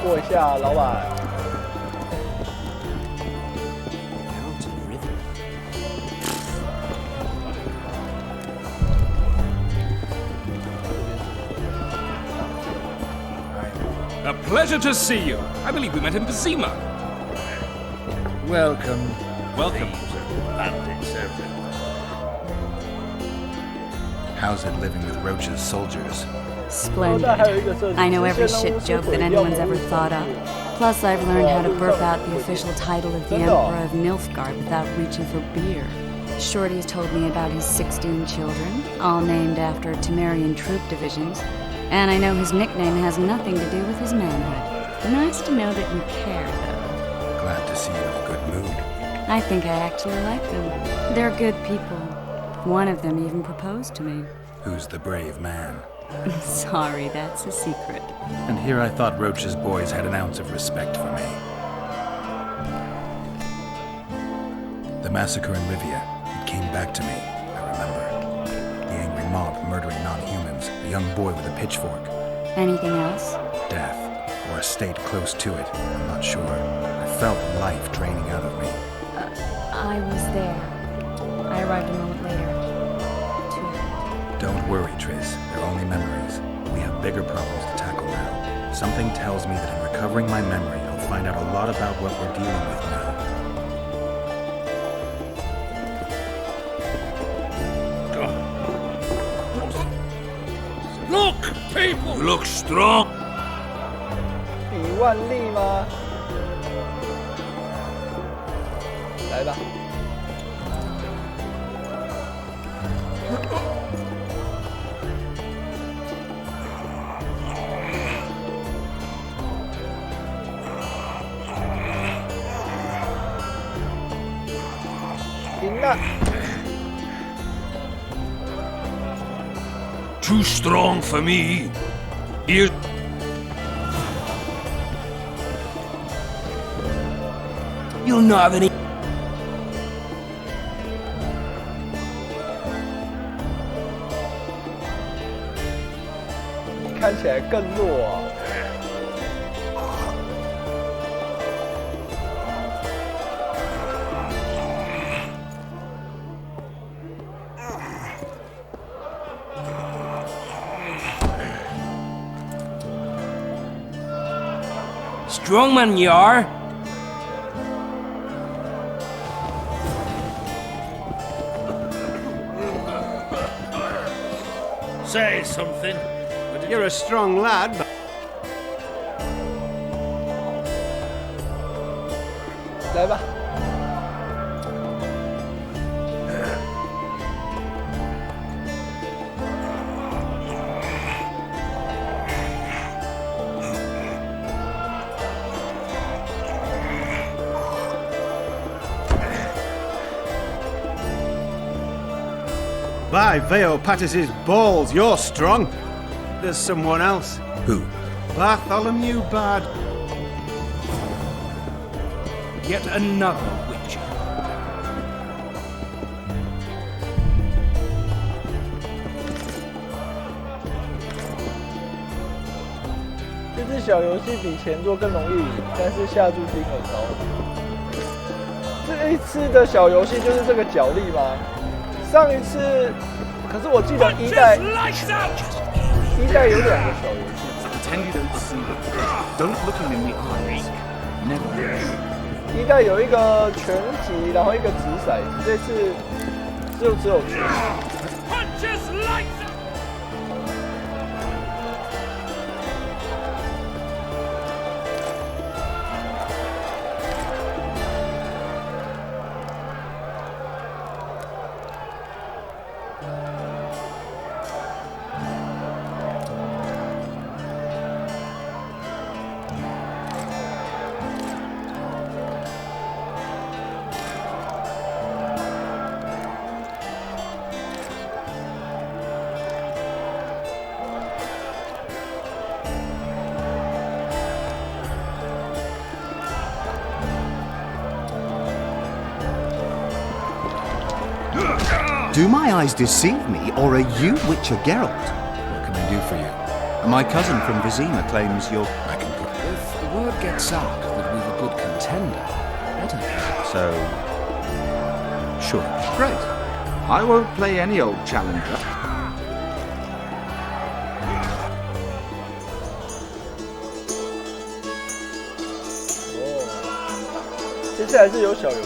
过一下，老板。A pleasure to see you. I believe we met in Vizima. Welcome. Welcome. How's it living with Roach's soldiers? Splendid. I know every shit joke that anyone's ever thought up. Plus, I've learned how to burp out the official title of the Emperor of Nilfgaard without reaching for beer. Shorty's told me about his 16 children, all named after Temerian troop divisions. And I know his nickname has nothing to do with his manhood. Nice to know that you care, though. Glad to see you in a good mood. I think I actually like them. They're good people. One of them even proposed to me. Who's the brave man? Sorry, that's a secret. And here I thought Roach's boys had an ounce of respect for me. The massacre in Livia, it came back to me, I remember. The angry mob murdering non-humans, a young boy with a pitchfork. Anything else? Death, or a state close to it, I'm not sure. I felt life draining out of me. I was there. I arrived a moment later. Don't worry, Triss. They're only memories. We have bigger problems to tackle now. Something tells me that in recovering my memory, I'll find out a lot about what we're dealing with now. Look, people! You look strong. 比万利吗？来吧。赢了。 Too strong for me. Here. You'll not have any. 看起来更弱啊。 Strongman you are. Say something. You're a strong lad, but... 来吧。 By Veo Patis's balls, you're strong. There's someone else. Who? Bartholomew Bard. Yet another witcher. 这只小游戏比前作更容易赢，但是下注金额高。这一次的小游戏就是这个角力吗？ 上一次，可是我记得一代有2个小游戏。一代有一个拳击，然后一个掷骰子，这次就只有拳击。 Do my eyes deceive me, or are you Witcher Geralt? What can I do for you? My cousin from Vizima claims you're... I can put... If the word gets out that we've a good contender, I don't know. So... Sure. Great. I won't play any old challenger. 这次还是有小游戏。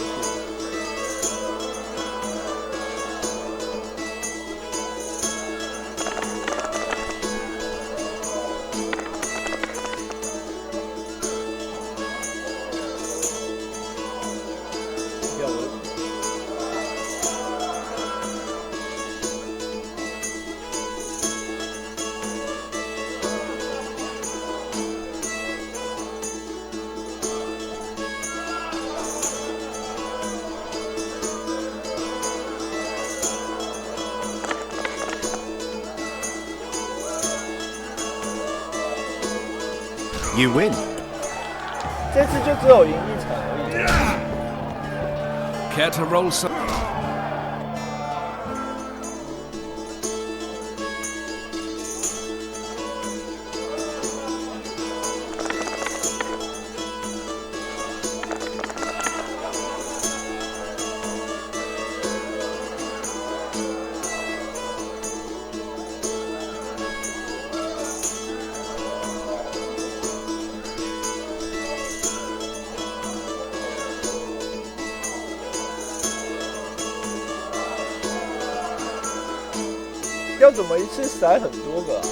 You win. 这次就只有赢一场而已。Care to roll some?要怎么一次甩很多个啊？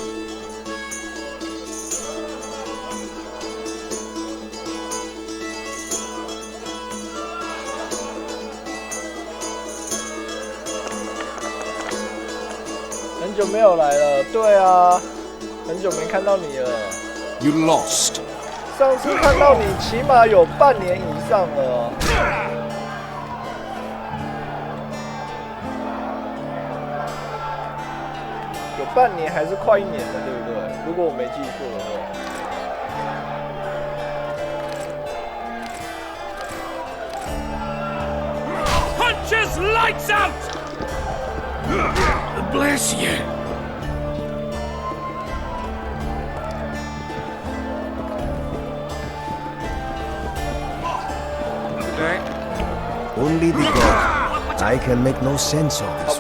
很久没有来了，对啊，很久没看到你了。You lost. 上次看到你起码有半年以上了。有半年还是快1年了，对不对？如果我没记错的话。Punches lights out! Bless you. Only the god. I can make no sense of this.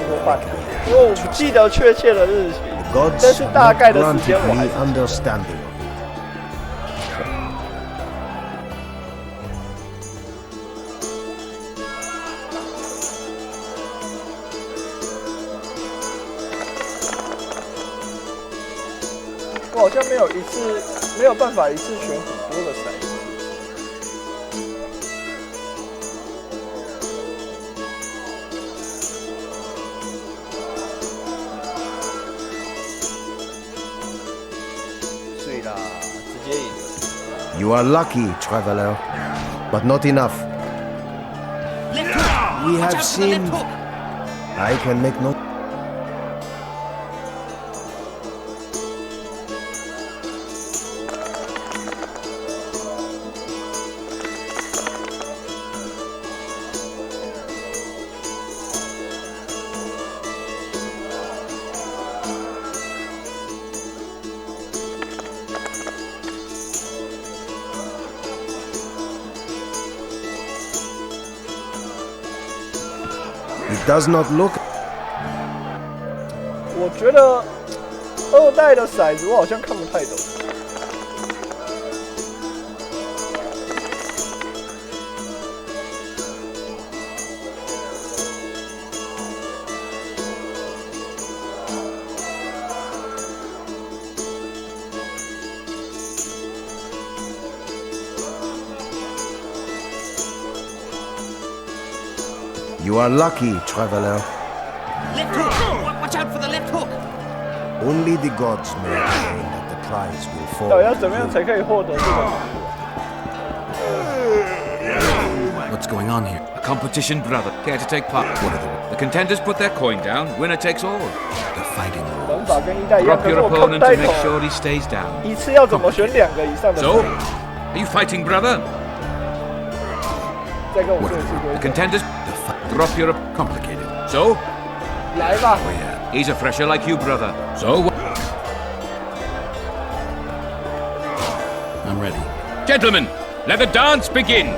因为我不记得确切的日期，但是大概的时间我还是。我好像没有办法一次选很多个骰子。You are lucky, traveler, but not enough. We have sinned. I can make no. It does not look. 我觉得2代的骰子我好像看不太懂。You are lucky, traveler. Left hook! Watch out for the left hook! Only the gods may ordain that the prize will fall. 到底要怎么样才可以获得这个？ What's going on here? A competition, brother. Care to take part? What are the contenders put their coin down. Winner takes all. The fighting 玩法跟1代一样， Drop 可是 your 我看 opponent 不太 to 懂 make。sure he stays down. 一次要怎么选2个以上的？ So, are you fighting, brother? 再跟我说一次规 The 则。 contenders drop your complicated. So, 来吧。 he's a fresher like you, brother. So, I'm ready. gentlemen, let the dance begin.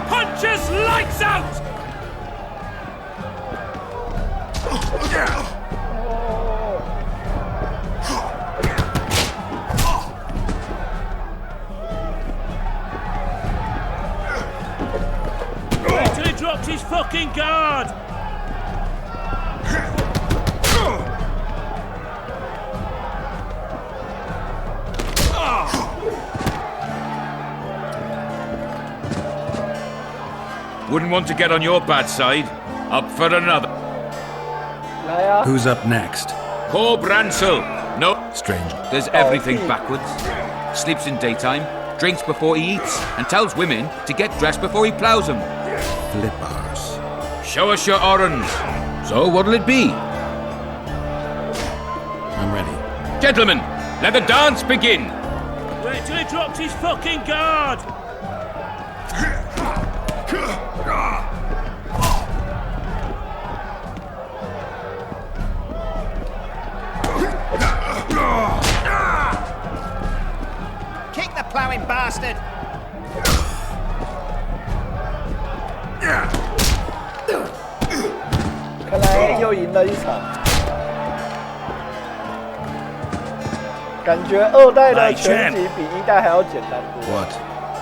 Punches lights out! dropped his fucking guard! Wouldn't want to get on your bad side. Up for another. Who's up next? Poor Bransel. No. Strange. Does everything backwards. Sleeps in daytime, drinks before he eats, and tells women to get dressed before he plows them. Flippers. Show us your orange. So what'll it be? I'm ready. Gentlemen, let the dance begin. Wait till he drops his fucking guard! Kick the ploughing bastard! 看来又赢了一场，感觉二代的拳击比一代还要简单多。What?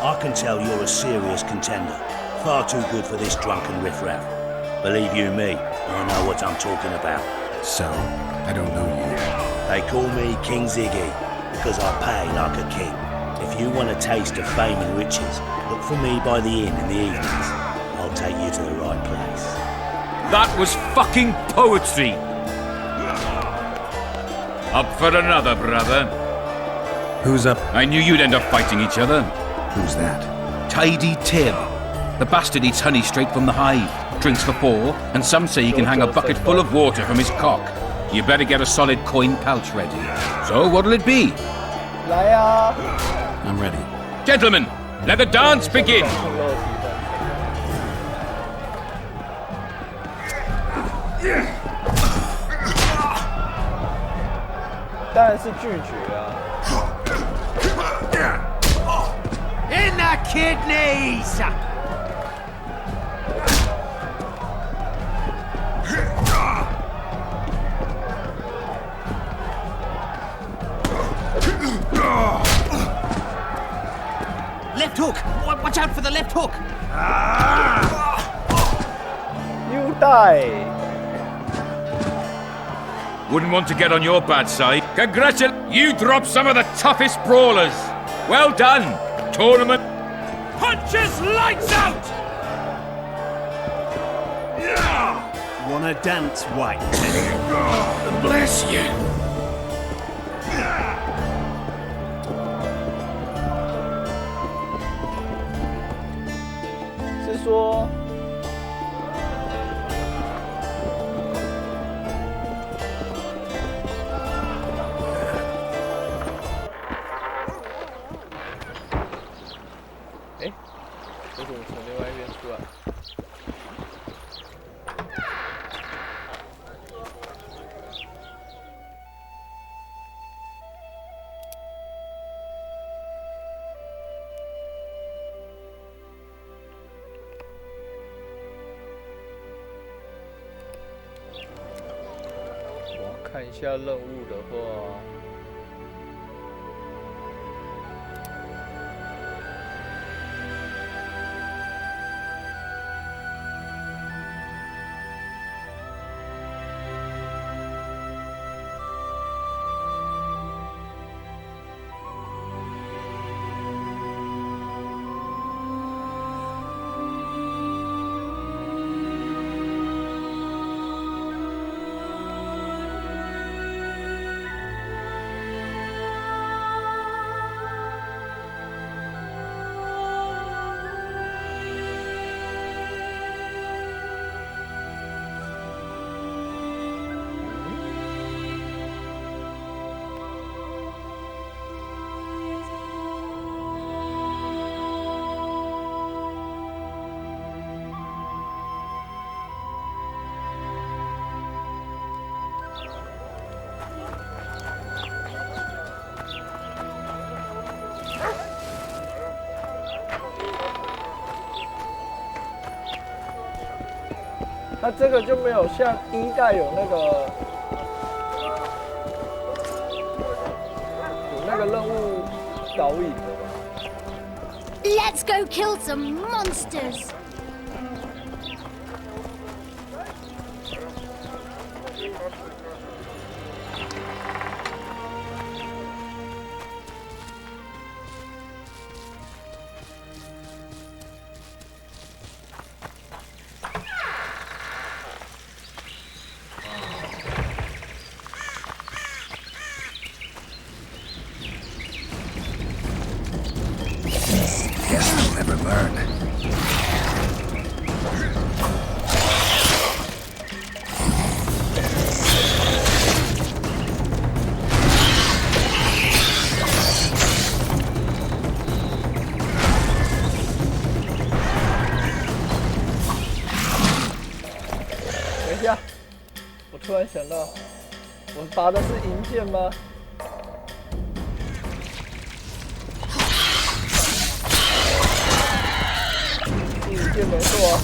I can tell you're a serious contender. Far too good for this drunken riffraff. Believe you me, I know what I'm talking about. So, I don't know you. They call me King Ziggy because I pay like a king. If you want a taste of fame and riches, look for me by the inn in the evenings. I'll take you to the right place. That was fucking poetry. Up for another, brother. Who's up? I knew you'd end up fighting each other. Who's that? Tidy Tib. The bastard eats honey straight from the hive, drinks for 4, and some say he can hang a bucket full of water from his cock. You better get a solid coin pouch ready. So what'll it be? I'm ready. Gentlemen, let the dance begin. 当然是拒绝啊。 In the kidneys! Left hook! Watch out for the left hook! You die! Wouldn't want to get on your bad side. Congratulations! You dropped some of the toughest brawlers. Well done, tournament. Punches lights out! Wanna dance, White? Bless you. 是说，哎，我怎么从另外一边出来？ 看一下任务的话，它这个就没有像一代有那个任务导引的吧 Let's go kill some monsters! never learn. Wait， 我突然想到，我拔的是银剑吗？是银剑没错啊。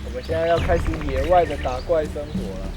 我们现在要开始野外的打怪生活了。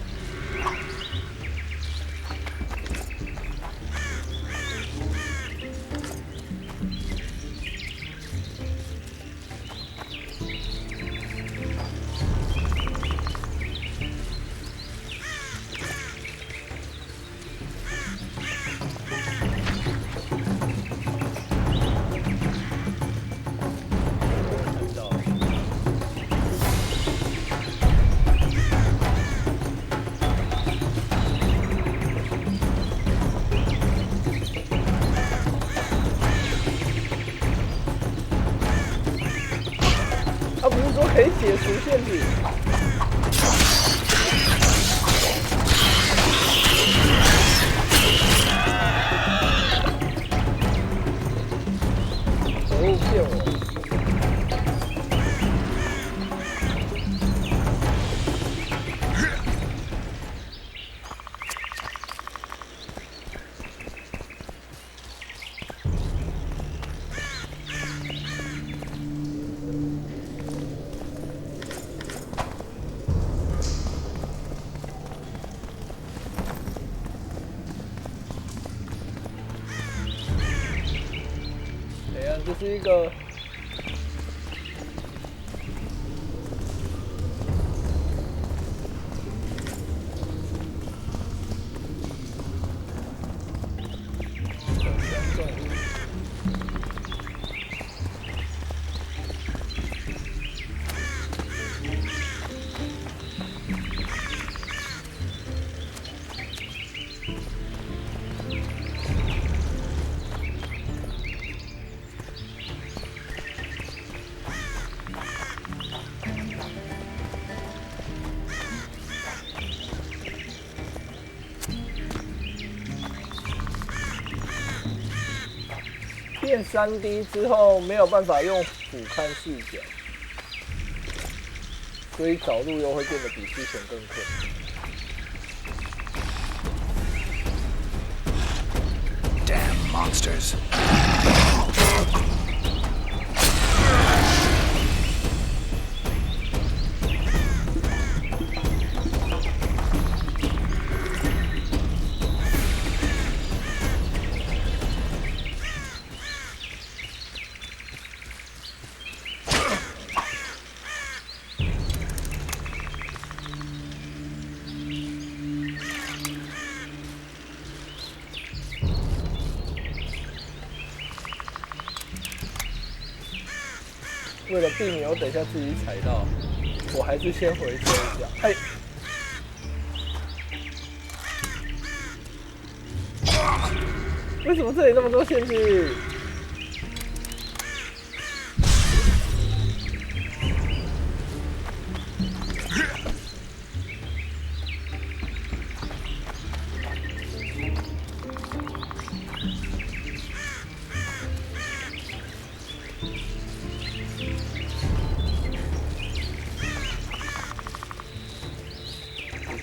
他不是说可以解除限制？可恶，骗我！这是一个变3D 之后没有办法用俯瞰视角，所以找路又会变得比之前更困难。Damn monsters.为了避免我等一下自己踩到，我还是先回车一下。哎，为什么这里那么多陷阱？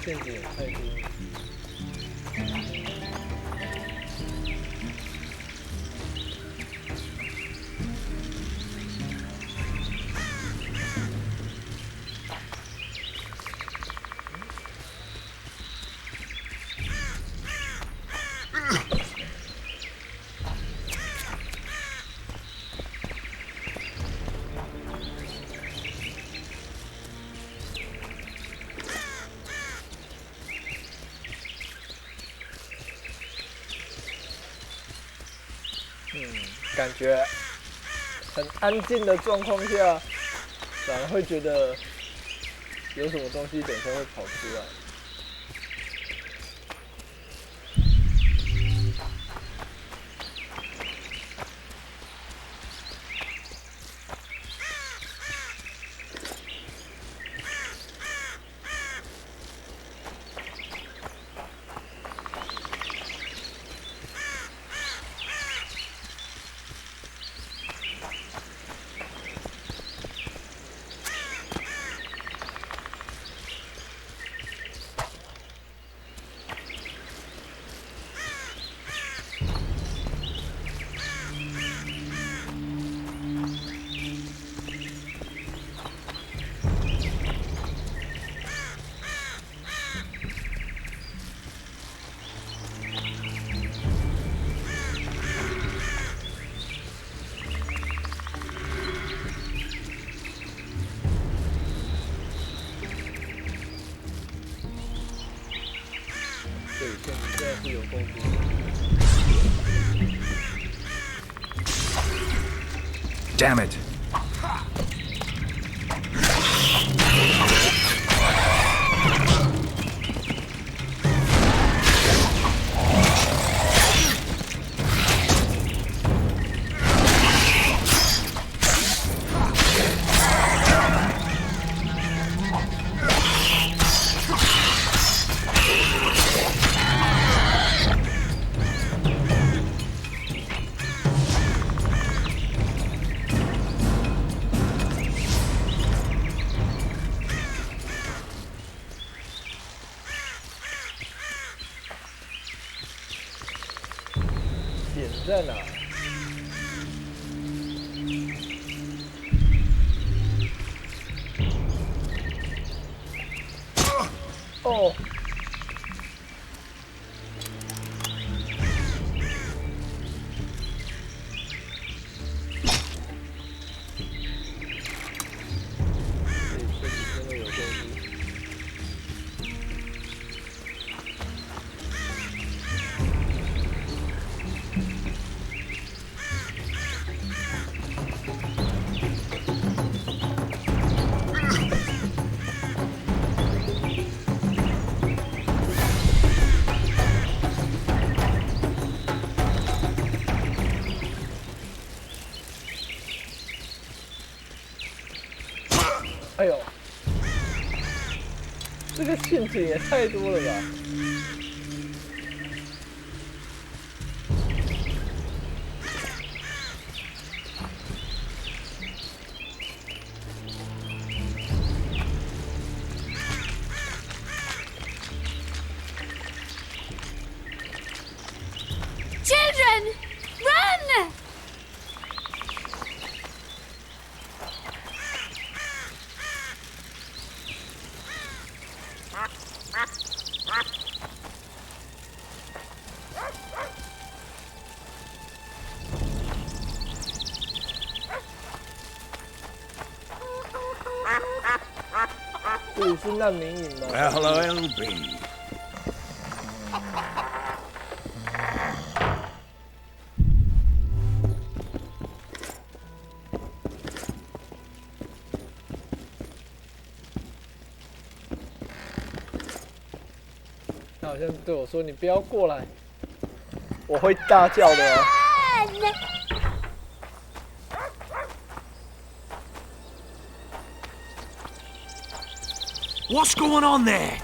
陷阱。太多。感觉很安静的状况下，反而会觉得有什么东西等一下会跑出来。Damn it.在哪？哦。哎呦，这个陷阱也太多了吧！这里是难民营吗 ？Well, I'll be. 他好像对我说：“你不要过来，我会大叫的哦。” What's going on there?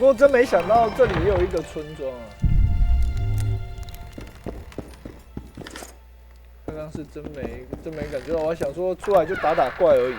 过真没想到这里也有一个村庄啊！刚刚是真没感觉到，我还想说出来就打打怪而已。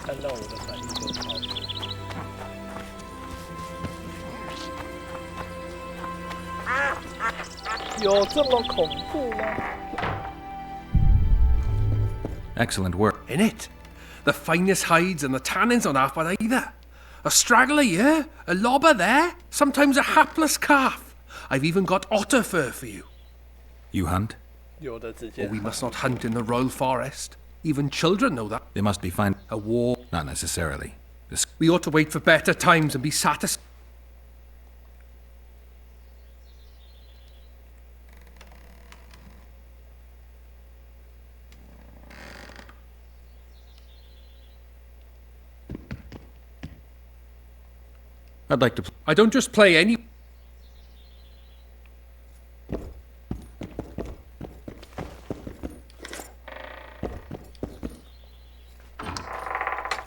看到我的反应都超多。有这么恐怖吗 Excellent work. In it. The finest hides and the tannins on half by either. A straggler here, a lobber there, sometimes a hapless calf. I've even got otter fur for you. You hunt? 有的直接。 Oh, we must not hunt in the royal forest. Even children know that. They must be fine. A war. Not necessarily. We ought to wait for better times and be satisfied. I'd like to. I don't just play any.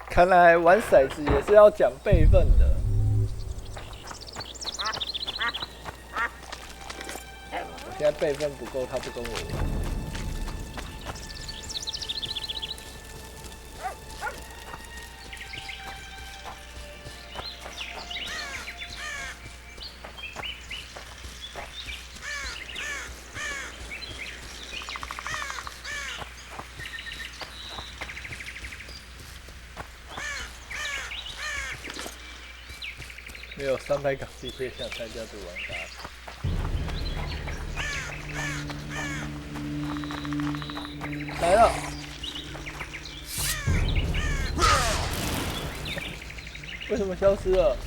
看来玩骰子也是要讲辈分的。我现在辈分不够，他不跟我玩。没有300港币可以想参加这个玩法。来了！为什么消失了？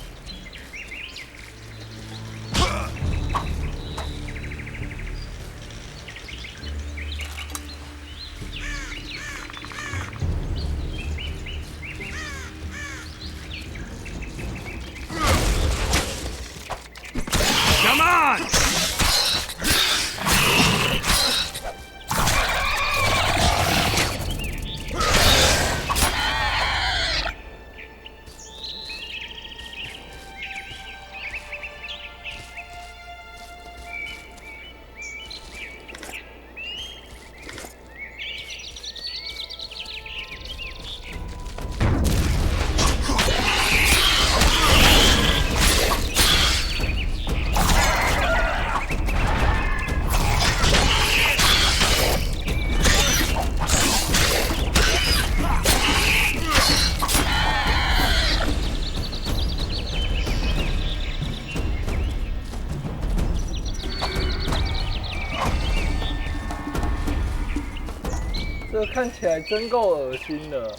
这看起来真够恶心的。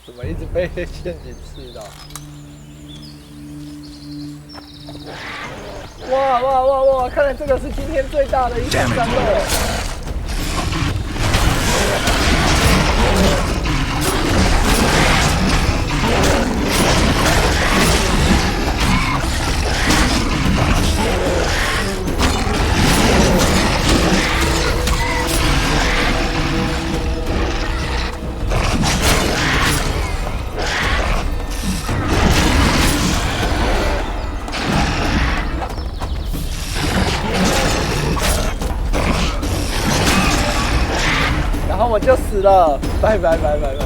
怎么一直被陷阱刺到？哇哇哇哇！看来这个是今天最大的一场战斗。然后我就死了，拜拜拜拜拜拜。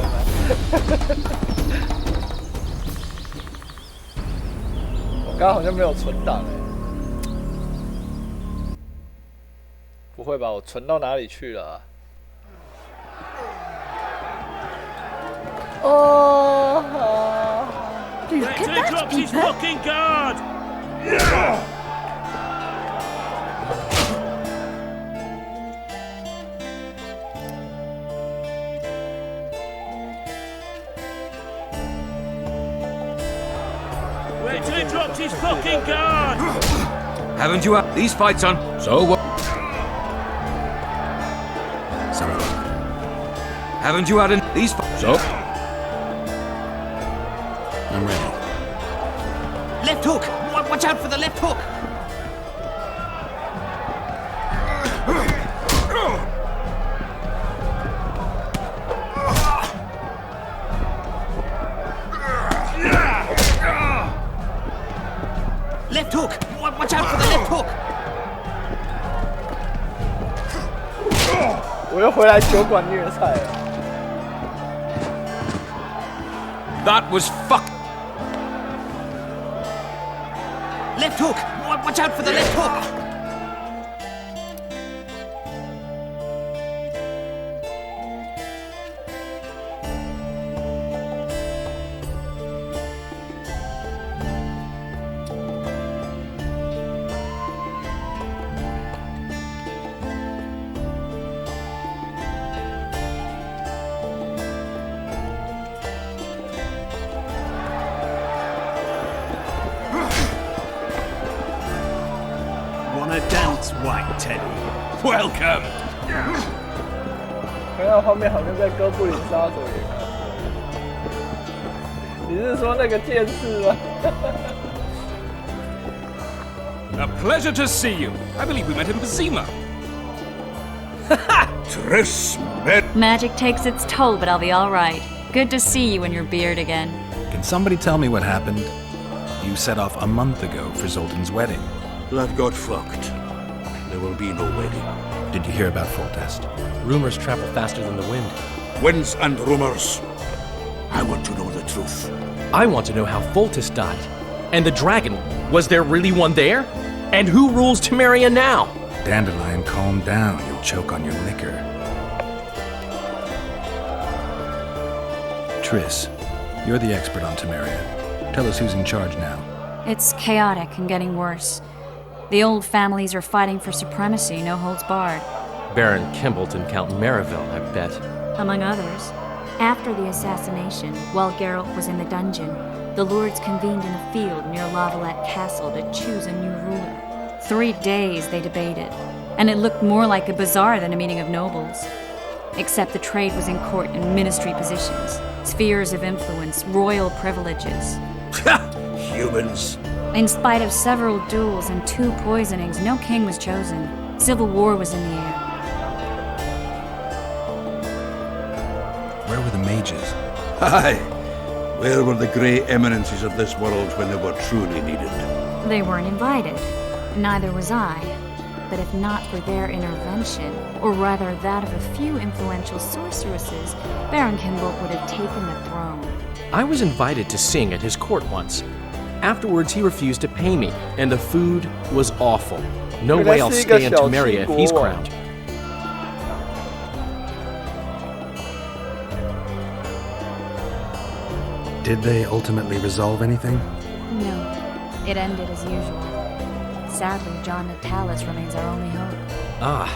我刚刚好像没有存档哎，不会吧？我存到哪里去了啊？哦，好。Look at that, Peter! Where dropped his fucking guard? Haven't you up these fights on? So what? Haven't you had in these fights? So? I'm ready. Left hook! Watch out for the left hook! Left hook! Watch out for the left hook! 我又回来酒馆虐菜了。That was fuck. Left hook! Watch out for the left hook! Wanna dance, White Teddy? Welcome. 看到后面好像在哥布林杀手也看过。你是说那个剑士吗？ A pleasure to see you. I believe we met in Vizima. Tris, Magic takes its toll, but I'll be all right. Good to see you and your beard again. Can somebody tell me what happened? You set off a month ago for Zoltan's wedding. That got fucked. There will be no wedding. Did you hear about Foltest? Rumors travel faster than the wind. Winds and rumors. I want to know the truth. I want to know how Foltest died. And the dragon, was there really one there? And who rules Temeria now? Dandelion, calm down. You'll choke on your liquor. Triss, you're the expert on Temeria. Tell us who's in charge now. It's chaotic and getting worse. The old families are fighting for supremacy, no holds barred. Baron Kimbalt and Count Merivale, I bet. Among others. After the assassination, while Geralt was in the dungeon, the lords convened in a field near Lavalette Castle to choose a new ruler. 3 days they debated, and it looked more like a bazaar than a meeting of nobles. Except the trade was in court and ministry positions, spheres of influence, royal privileges. Humans. In spite of several duels and 2 poisonings, no king was chosen. Civil war was in the air. Where were the mages? Aye. Where were the grey eminences of this world when they were truly needed? They weren't invited. Neither was I. But if not for their intervention, or rather that of a few influential sorceresses, Baron Kimbalt would have taken the throne. I was invited to sing at his court once. Afterwards, he refused to pay me, and the food was awful. No way I'll stay in Temeria if he's crowned. Did they ultimately resolve anything? No. It ended as usual. Sadly, John Natalis remains our only hope. Ah,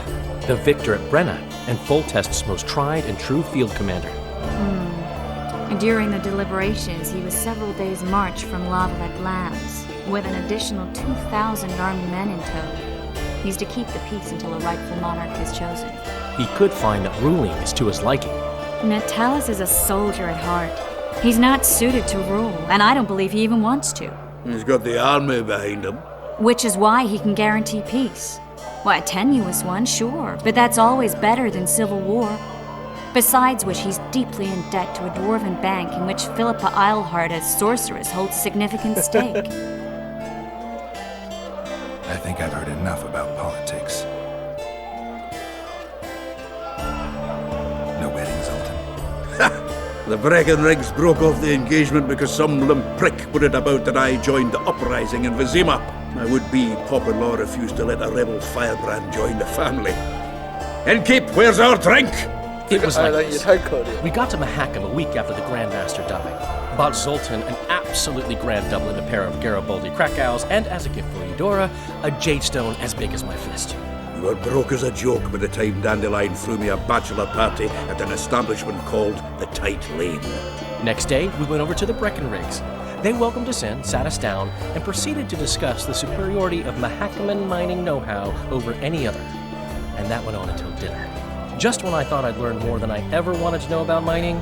the victor at Brenna, and Foltest's most tried and true field commander. During the deliberations, he was several days' march from Lavalette Lands. with an additional 2,000 armed men in tow. He's to keep the peace until a rightful monarch is chosen. He could find that ruling is to his liking. Natalis is a soldier at heart. He's not suited to rule, and I don't believe he even wants to. He's got the army behind him. Which is why he can guarantee peace. Why, a tenuous one, sure, but that's always better than civil war. Besides which, he's deeply in debt to a dwarven bank in which Philippa Eilhart as sorceress holds a significant stake. I think I've heard enough about politics. No wedding, Zoltan. The Breckenrigs broke off the engagement because some limp prick put it about that I joined the uprising in Vizima. My would-be pop-in-law refused to let a rebel firebrand join the family. Innkeep, where's our drink? It was like this. We got to Mahakam a week after the Grandmaster died. Bought Zoltan an absolutely grand doublet, a pair of Garibaldi Krakau's, and as a gift for Eudora, a jade stone as big as my fist. You were broke as a joke by the time Dandelion threw me a bachelor party at an establishment called the Tight Lane. Next day, we went over to the Breckenrigs. They welcomed us in, sat us down, and proceeded to discuss the superiority of Mahakaman mining know-how over any other. And that went on until dinner. Just when I thought I'd learned more than I ever wanted to know about mining,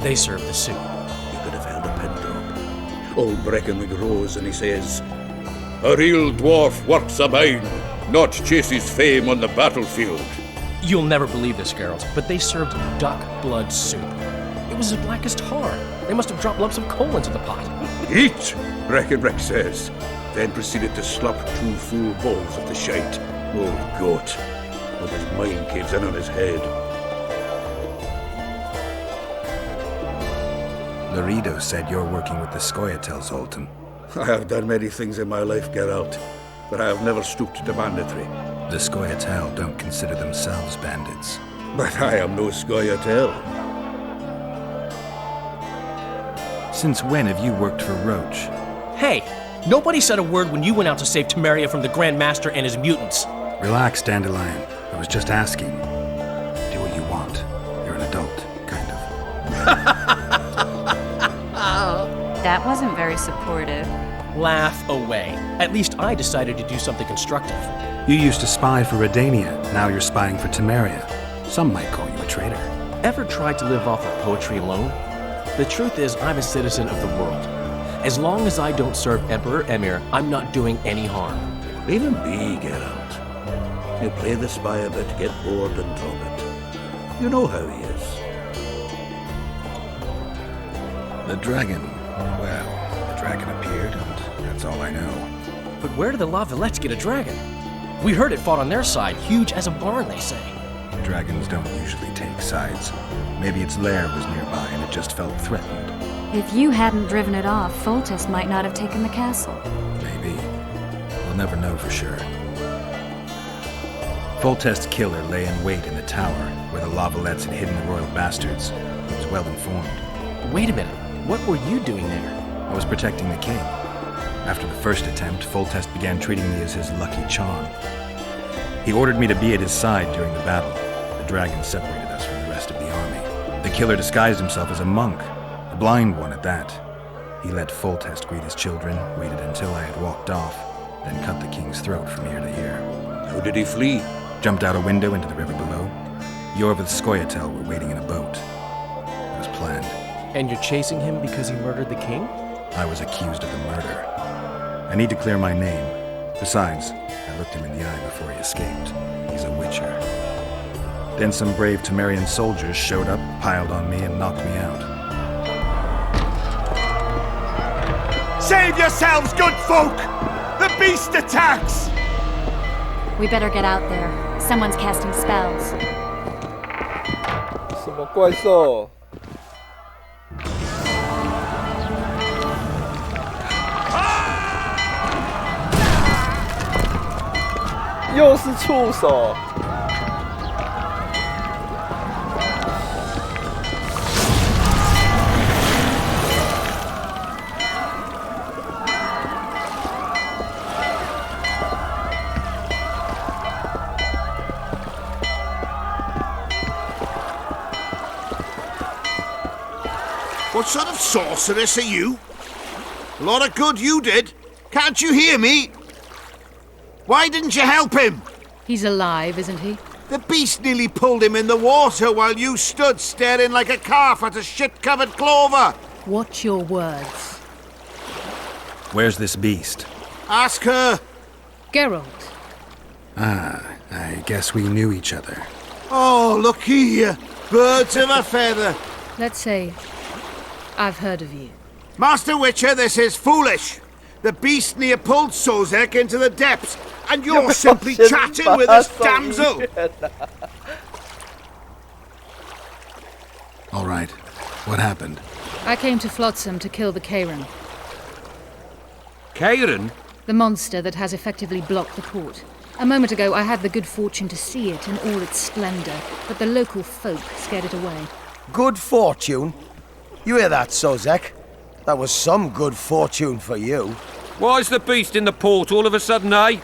they served the soup. You could have held a pin drop. Old Breckenrig rose and he says, "A real dwarf works a mine, not chases fame on the battlefield." You'll never believe this, girls, but they served duck blood soup. It was as black as tar. They must have dropped lumps of coal into the pot. "Eat," Breckenrig says, then proceeded to slap 2 full bowls of the shite. Old goat. With his mind caves in on his head. Laredo said you're working with the Scoia'tael, Zoltan. I have done many things in my life, Geralt, but I have never stooped to banditry. The Scoia'tael don't consider themselves bandits. But I am no Scoia'tael. Since when have you worked for Roach? Hey, nobody said a word when you went out to save Temeria from the Grand Master and his mutants. Relax, Dandelion. I was just asking. Do what you want. You're an adult, kind of. That wasn't very supportive. Laugh away. At least I decided to do something constructive. You used to spy for Redania. Now you're spying for Temeria. Some might call you a traitor. Ever tried to live off of poetry alone? The truth is, I'm a citizen of the world. As long as I don't serve Emperor Emir, I'm not doing any harm. Leave him be, Geralt. You play the spy a bit, get bored and drop it. You know how he is. The dragon. Well, the dragon appeared, and that's all I know. But where did the Lavalettes get a dragon? We heard it fought on their side, huge as a barn, they say. Dragons don't usually take sides. Maybe its lair was nearby and it just felt threatened. If you hadn't driven it off, Foltest might not have taken the castle. Maybe. We'll never know for sure. Foltest's killer lay in wait in the tower, where the Lavalettes had hidden the royal bastards. He was well informed. Wait a minute. What were you doing there? I was protecting the king. After the first attempt, Foltest began treating me as his lucky charm. He ordered me to be at his side during the battle. The dragon separated us from the rest of the army. The killer disguised himself as a monk, a blind one at that. He let Foltest greet his children, waited until I had walked off, then cut the king's throat from ear to ear. How did he flee? Jumped out a window into the river below. Yorva the Scoia'tael were waiting in a boat. It was planned. And you're chasing him because he murdered the king? I was accused of the murder. I need to clear my name. Besides, I looked him in the eye before he escaped. He's a witcher. Then some brave Temerian soldiers showed up, piled on me, and knocked me out. Save yourselves, good folk! The beast attacks! We better get out there. Someone's casting spells. 什么怪兽？又是触手。What sort of sorceress are you? A lot of good you did. Can't you hear me? Why didn't you help him? He's alive, isn't he? The beast nearly pulled him in the water while you stood staring like a calf at a shit-covered clover. Watch your words. Where's this beast? Ask her. Geralt. Ah, I guess we knew each other. Oh, look here. Birds of a feather. Let's say I've heard of you. Master Witcher, this is foolish. The beast near pulled Sozek into the depths, and you're simply chatting with this damsel. All right. What happened? I came to Flotsam to kill the Kairan. Kairan? The monster that has effectively blocked the port. A moment ago, I had the good fortune to see it in all its splendor, but the local folk scared it away. Good fortune? You hear that, Sozek? That was some good fortune for you. Why's the beast in the port all of a sudden, eh?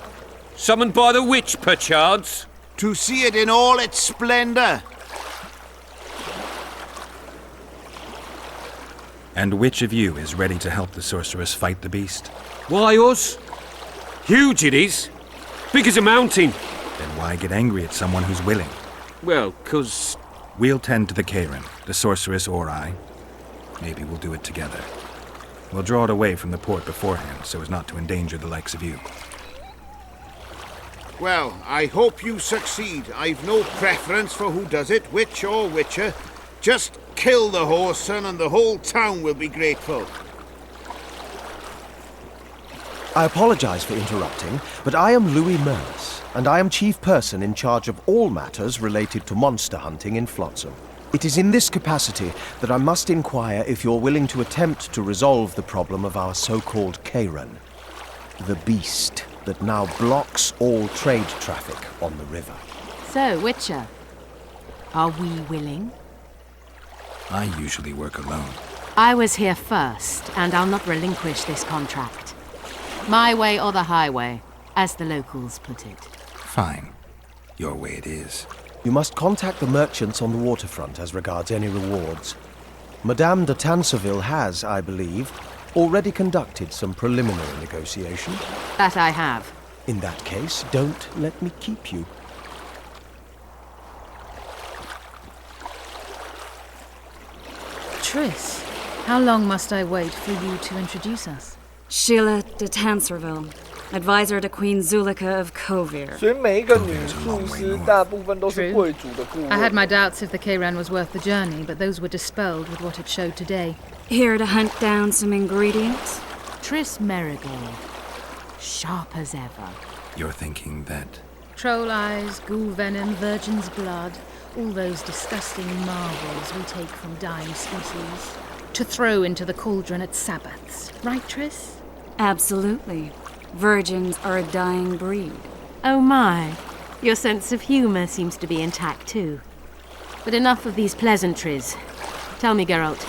Summoned by the witch, perchance? To see it in all its splendor. And which of you is ready to help the sorceress fight the beast? Why us? Huge it is. Big as a mountain. Then why get angry at someone who's willing? Well, 'cause... We'll tend to the Kairan, the sorceress or I. Maybe we'll do it together. We'll draw it away from the port beforehand, so as not to endanger the likes of you. Well, I hope you succeed. I've no preference for who does it, witch or witcher. Just kill the whoreson and the whole town will be grateful. I apologize for interrupting, but I am Louis Merlis, and I am chief person in charge of all matters related to monster hunting in Flotsam. It is in this capacity that I must inquire if you're willing to attempt to resolve the problem of our so-called Kairan, the beast that now blocks all trade traffic on the river. So, Witcher, are we willing? I usually work alone. I was here first, and I'll not relinquish this contract. My way or the highway, as the locals put it. Fine. Your way it is. You must contact the merchants on the waterfront as regards any rewards. Madame de Tanserville has, I believe, already conducted some preliminary negotiations. That I have. In that case, don't let me keep you. Triss, how long must I wait for you to introduce us? Sheila de Tanserville, advisor to Queen Zulika of Kovir. 所以每一个女术师大部分都是贵族的顾问。 I had my doubts if the Kairan was worth the journey, but those were dispelled with what it showed today. Here to hunt down some ingredients? Triss Merigold, sharp as ever. You're thinking that... Troll eyes, ghoul venom, virgin's blood, all those disgusting marvels we take from dying species, to throw into the cauldron at Sabbaths. Right, Triss? Absolutely. Virgins are a dying breed. Oh my, your sense of humor seems to be intact too. But enough of these pleasantries. Tell me, Geralt,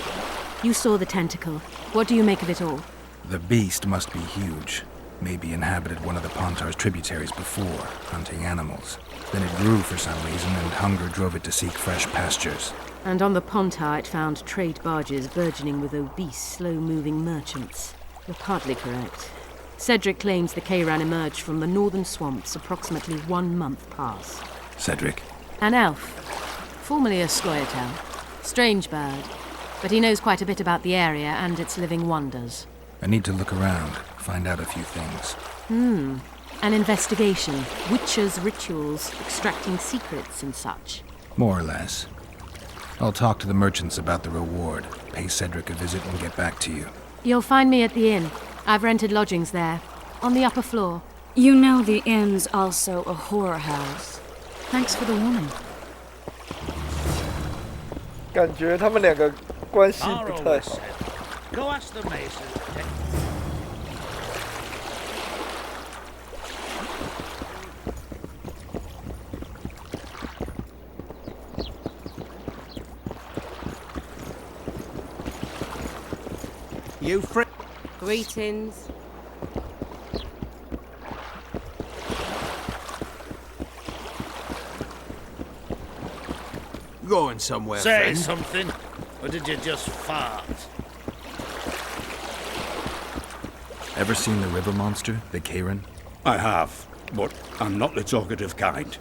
you saw the tentacle. What do you make of it all? The beast must be huge. Maybe inhabited one of the Pontar's tributaries before, hunting animals. Then it grew for some reason, and hunger drove it to seek fresh pastures. And on the Pontar it found trade barges burgeoning with obese, slow-moving merchants. You're partly correct. Cedric claims the Kairan emerged from the northern swamps approximately 1 month past. Cedric? An elf. Formerly a Scoia'tael. Strange bird. But he knows quite a bit about the area and its living wonders. I need to look around, find out a few things. An investigation. Witchers' rituals, extracting secrets and such. More or less. I'll talk to the merchants about the reward, pay Cedric a visit and get back to you. You'll find me at the inn. I've rented lodgings there, on the upper floor. You know the inn's also a whorehouse. Thanks for the warning. 感觉他们两个关系不太好。 Go ask the mason. You free? Greetings. Going somewhere, Say friend? something, or did you just fart? Ever seen the river monster, the Karen? I have, but I'm not the talkative kind.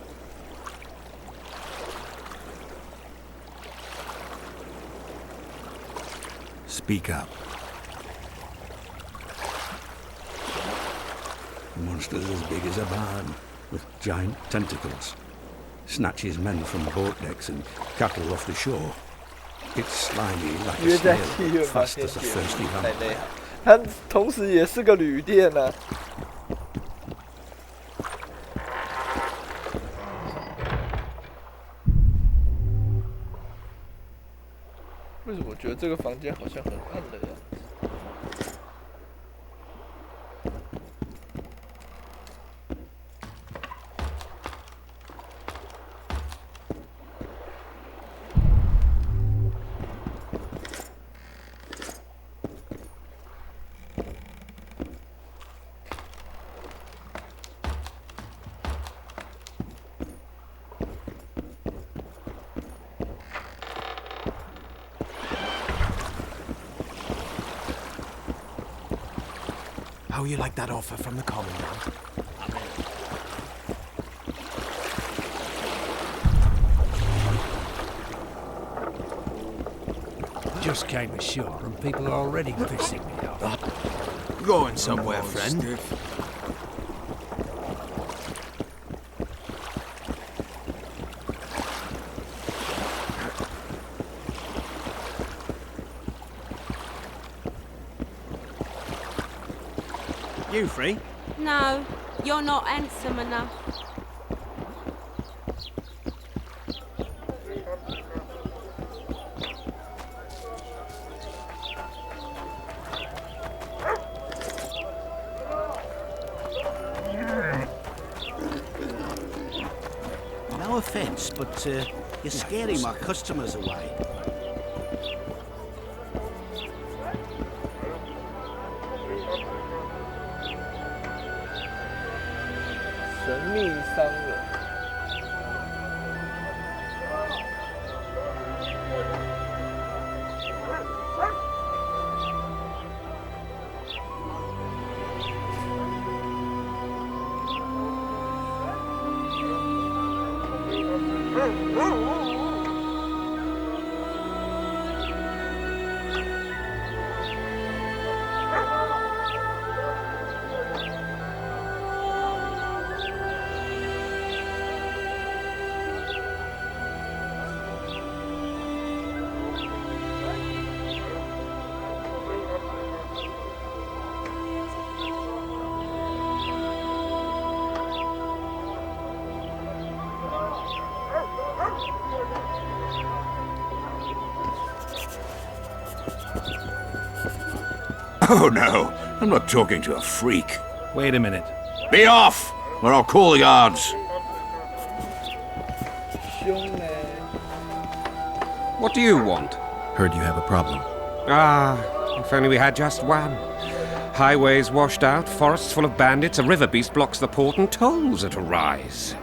Speak up. The monster's as big as a barn, with giant tentacles. Snatches men from boat decks and cattle off the shore. It's slimy like a snail, fast as a thirsty vampire. 它同时也是个旅店啊。为什么我觉得这个房间好像很暗的样子？ How you like that offer from the Commandant? Just came ashore and people are already pissing me off. Going somewhere, friend? You free? No, you're not handsome enough. No offence, but you're scaring my customers away. Oh no, I'm not talking to a freak. Wait a minute. Be off, or I'll call the guards. What do you want? Heard you have a problem. Ah, if only we had just one. Highways washed out, forests full of bandits, a river beast blocks the port, and tolls at a rise.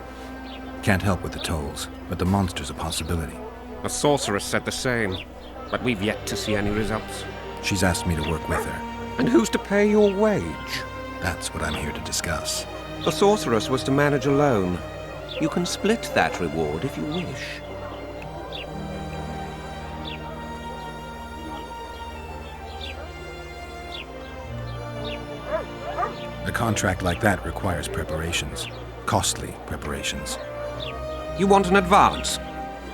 Can't help with the tolls, but the monster's a possibility. A sorceress said the same, but we've yet to see any results. She's asked me to work with her. And who's to pay your wage? That's what I'm here to discuss. The sorceress was to manage alone. You can split that reward if you wish. A contract like that requires preparations. Costly preparations. You want an advance?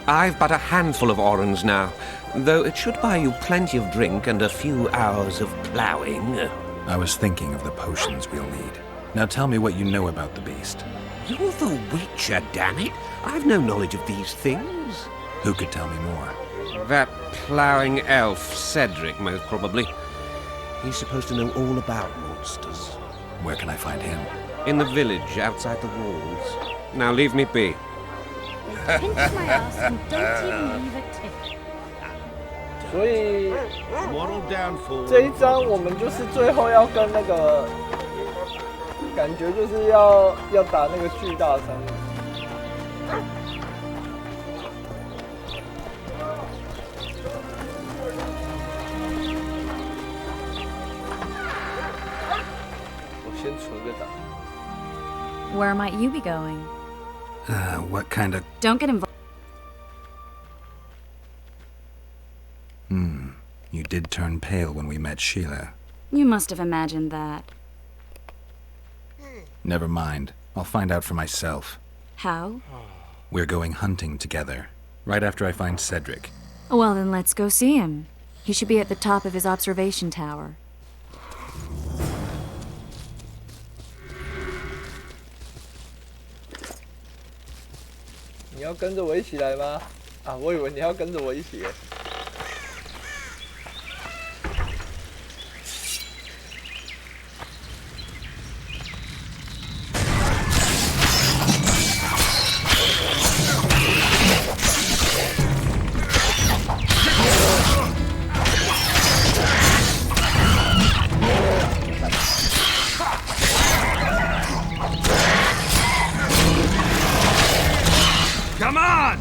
I've but a handful of orens now, though it should buy you plenty of drink and a few hours of ploughing. I was thinking of the potions we'll need. Now tell me what you know about the beast. You're the Witcher, damn it! I've no knowledge of these things. Who could tell me more? That ploughing elf, Cedric, most probably. He's supposed to know all about monsters. Where can I find him? In the village, outside the walls. Now leave me be. Pinch my ass and don't even leave a tip. 所以这一章我们就是最后要跟那个，感觉就是要打那个巨大商人。合个掌。Where might you be going? What kind of... Don't get involved. You did turn pale when we met Sheila. You must have imagined that. Never mind. I'll find out for myself. How? We're going hunting together. Right after I find Cedric. Well, then let's go see him. He should be at the top of his observation tower. 你要跟着我一起来吗？啊，我以为你要跟着我一起耶。Come on!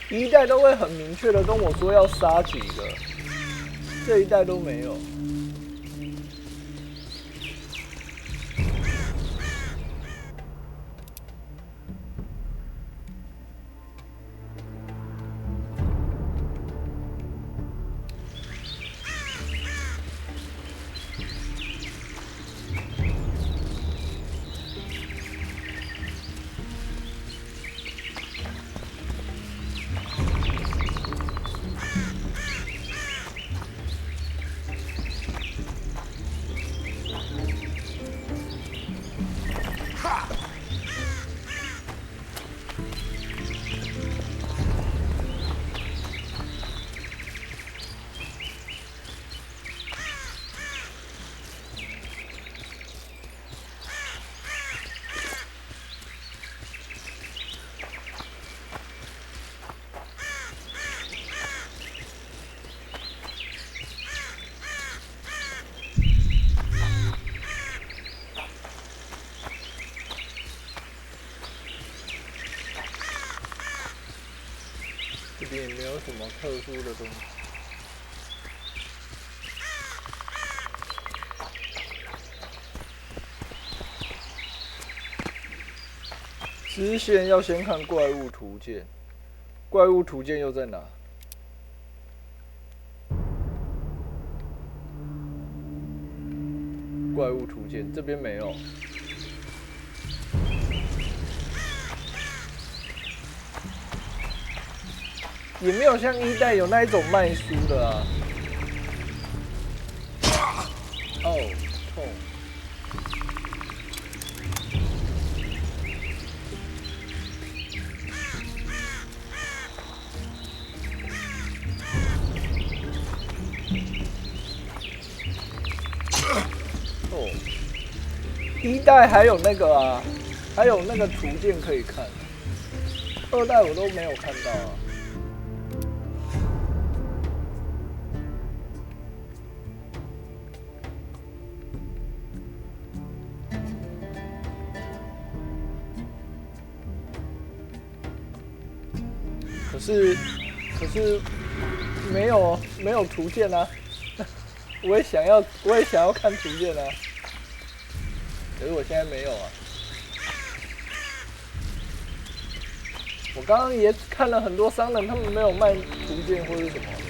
一代都会很明确的跟我说要杀几个，这一代都没有。这边也没有什么特殊的东西。支线要先看怪物图鉴，怪物图鉴又在哪？怪物图鉴这边没有。也没有像一代有那一种卖书的啊。哦，痛。哦，一代还有那个啊，还有那个图鉴可以看，二代我都没有看到啊。可是没有图鉴啊！我也想要看图鉴啊，可是我现在没有啊。我刚刚也看了很多商人，他们没有卖图鉴或是什么的。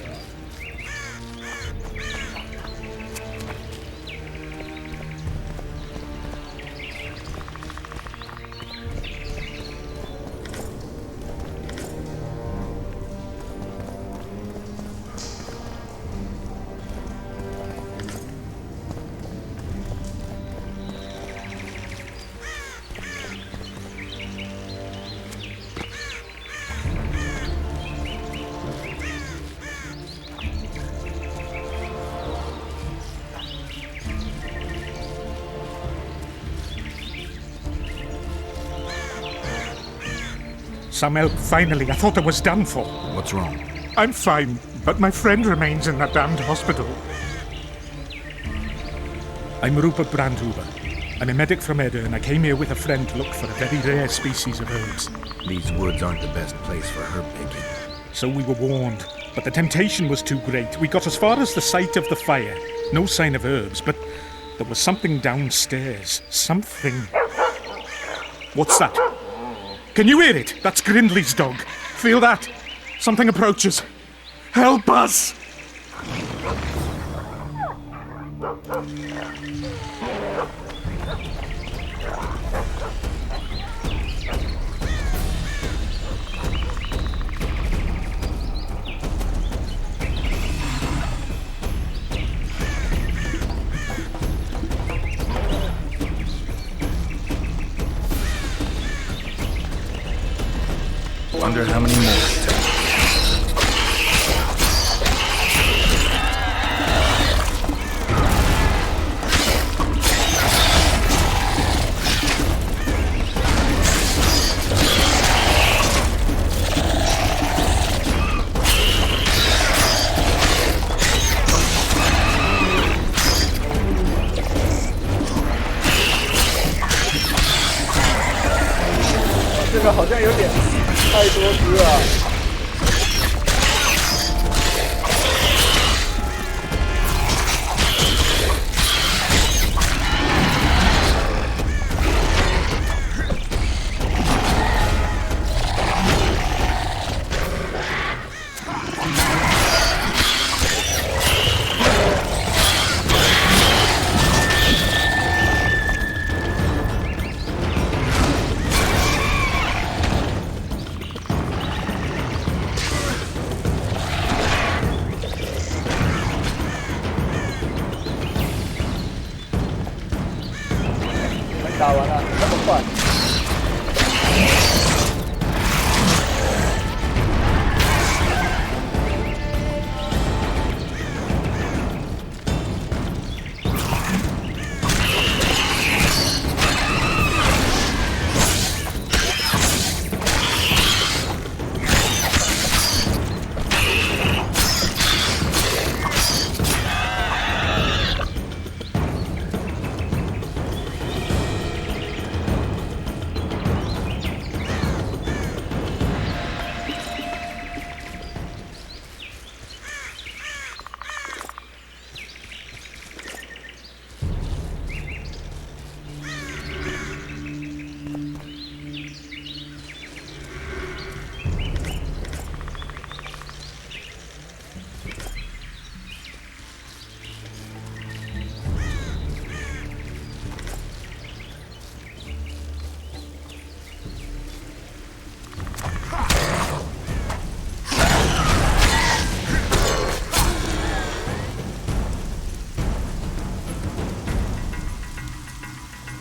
Samuel, finally, I thought I was done for. What's wrong? I'm fine, but my friend remains in that damned hospital. I'm Rupert Brandhuber. I'm a medic from Edda, and I came here with a friend to look for a very rare species of herbs. These woods aren't the best place for herb picking. So we were warned, but the temptation was too great. We got as far as the site of the fire. No sign of herbs, but there was something downstairs. Something. What's that? Can you hear it? That's Grindley's dog. Feel that? Something approaches. Help us! Wonder how many more it takes.这个好像有点太多只了。打完了，那么快。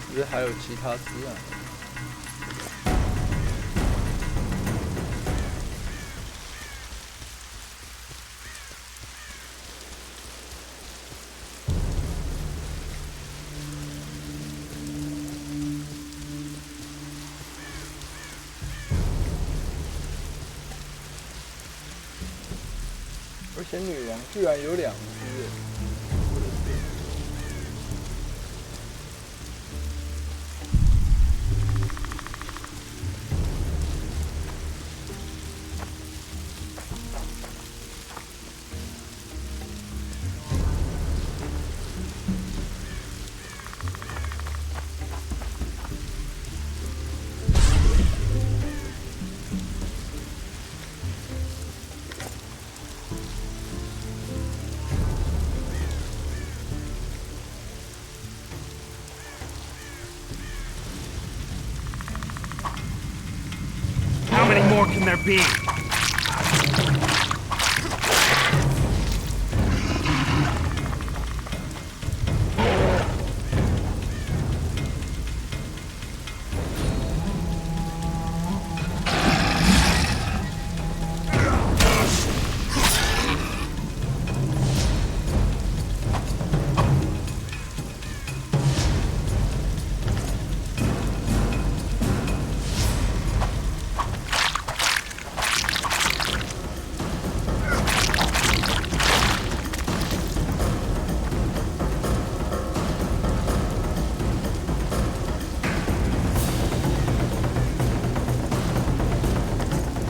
其实还有其他只啊。而且女王居然有2只。more can there be?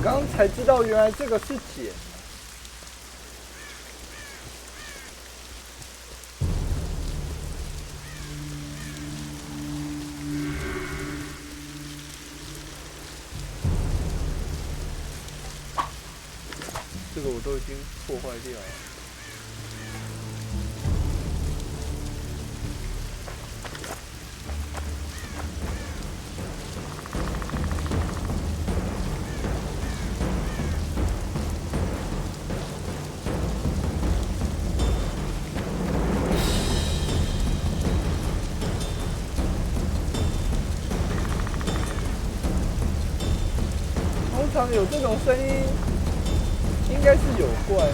刚才知道原来这个是茧。这个我都已经破坏掉了。通常有这种声音，应该是有怪。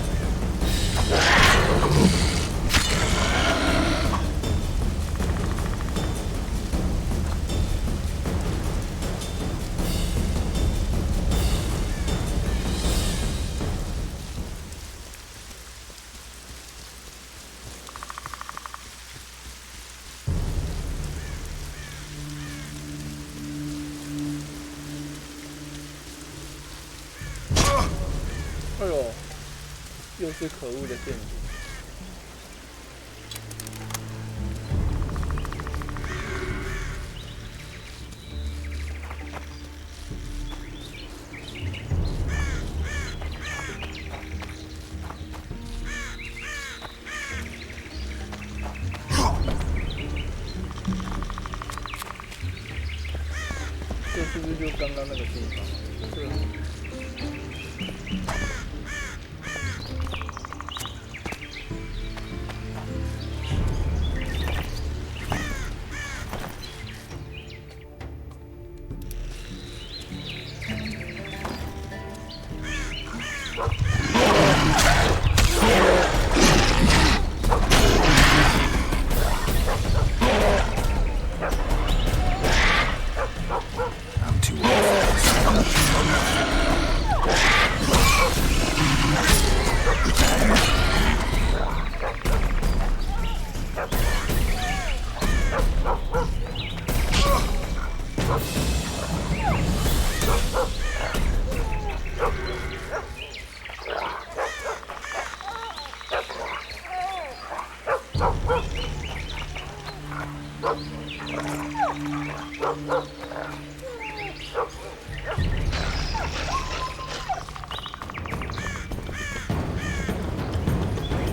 哎呦，又是可恶的陷阱！这是不是就刚刚那个地方？对。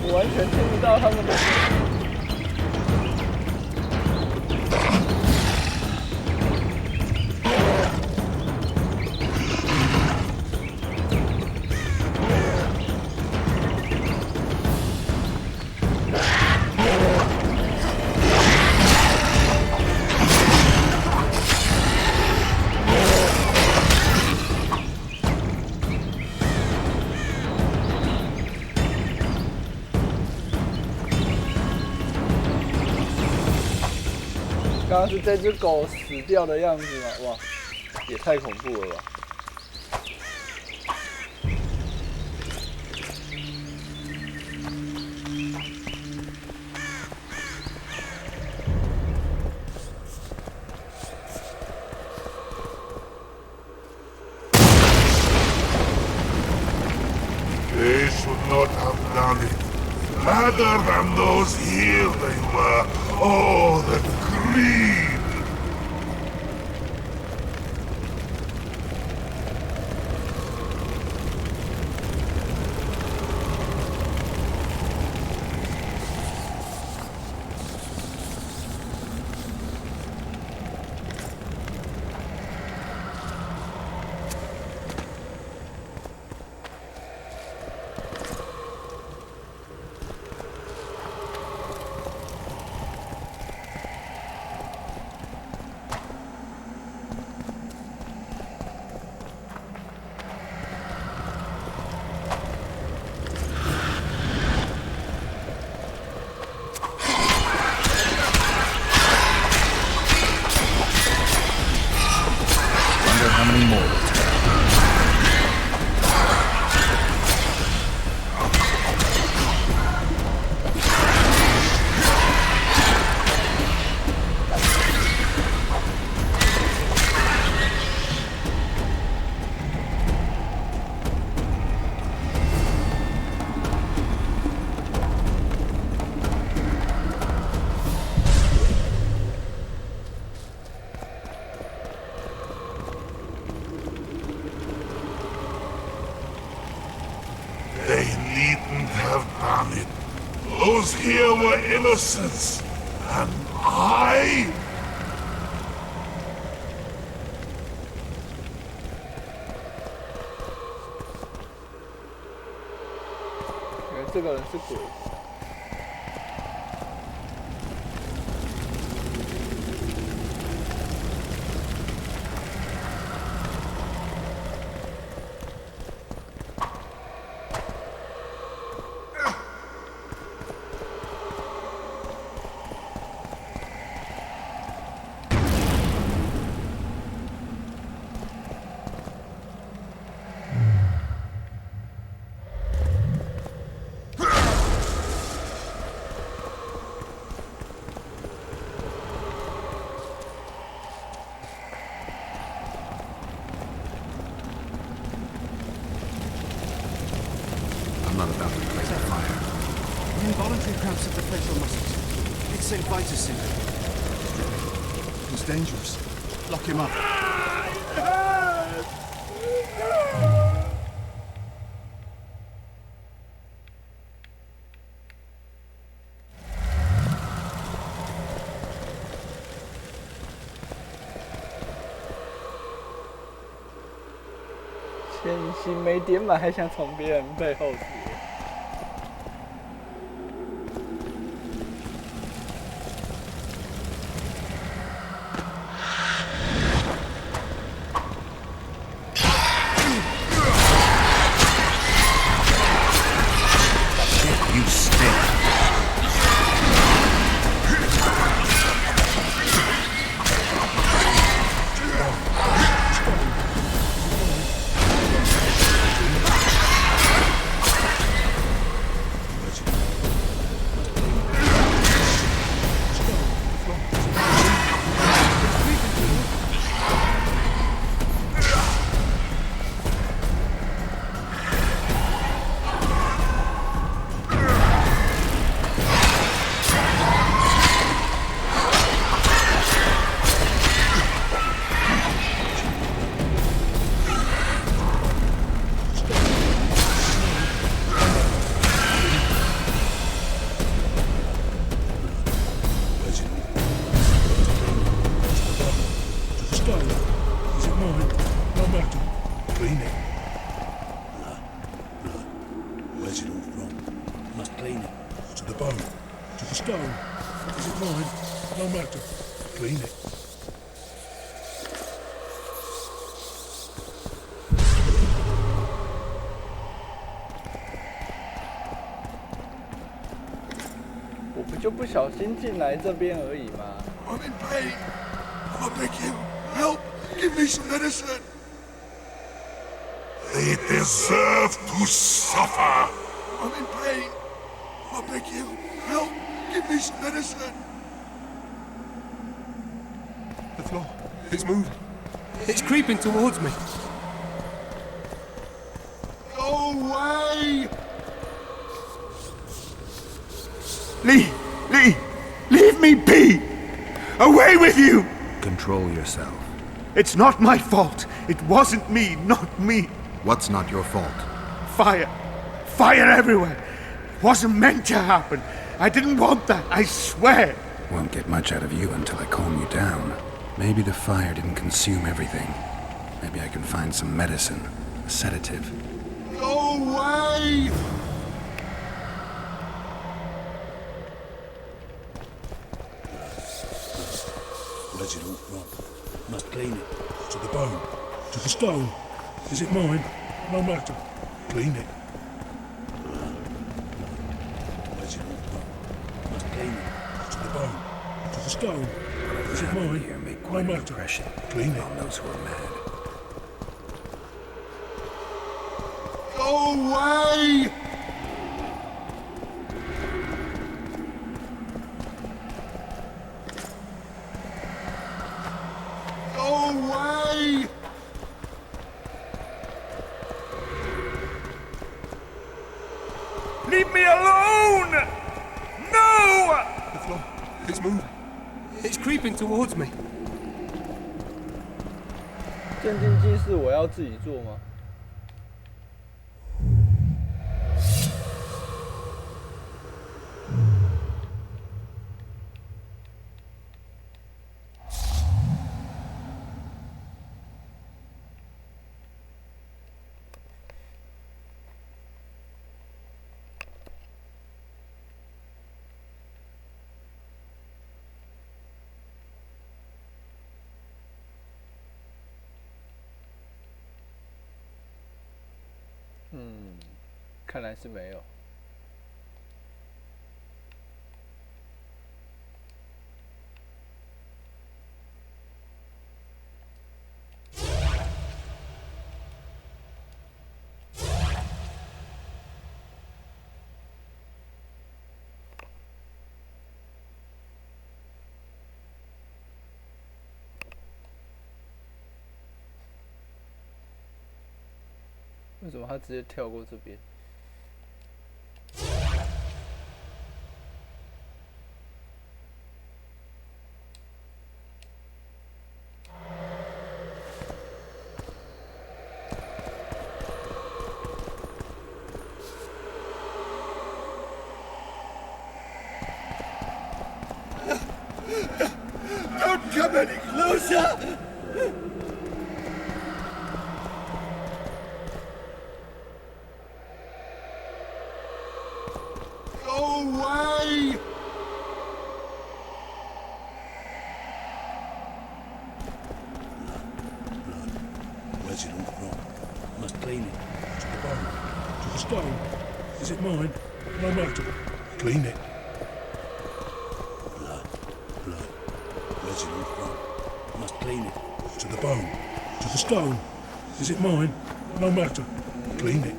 我完全听不到他们的声音。刚刚是这只狗死掉的样子吗？哇，也太恐怖了吧！They should not have done it. Madder than those here they were. Oh, the greed! They needn't have done it. Those here were innocents, and I... 这个人是鬼。not about to place a fire. An involuntary cramps of the facial muscles. It's St. Vitus syndrome. He's dangerous. Lock him up.千星没点满，还想从别人背后接。You stink.我不就不小心进来这边而已吗？ I'm in pain. I beg you, help! Give me some medicine. They deserve to suffer. I'm in pain. I beg you, help! Give me some medicine. The floor. It's moving. It's creeping towards me. Go away! Leave me be! Away with you! Control yourself. It's not my fault. It wasn't me, not me. What's not your fault? Fire. Fire everywhere. It wasn't meant to happen. I didn't want that, I swear. Won't get much out of you until I calm you down. Maybe the fire didn't consume everything. Maybe I can find some medicine, a sedative. Go away! Where's it all from? Must clean it. To the bone. To the stone. Is it mine? No matter. Clean it. Where's it all from? Must clean it. To the bone. To the stone. Is it mine? Here make No quite an matter. impression Clean it. on those who are mad. Go away! Go away! Leave me alone! No! The floor. It's moving. It's creeping towards me. 镇静剂是我要自己做吗？看来是没有。为什么他直接跳过这边？Don't come any closer! Is it mine? No matter. Clean it. Blood. Reginald from. Must clean it. To the bone. To the stone. Is it mine? No matter. Clean it.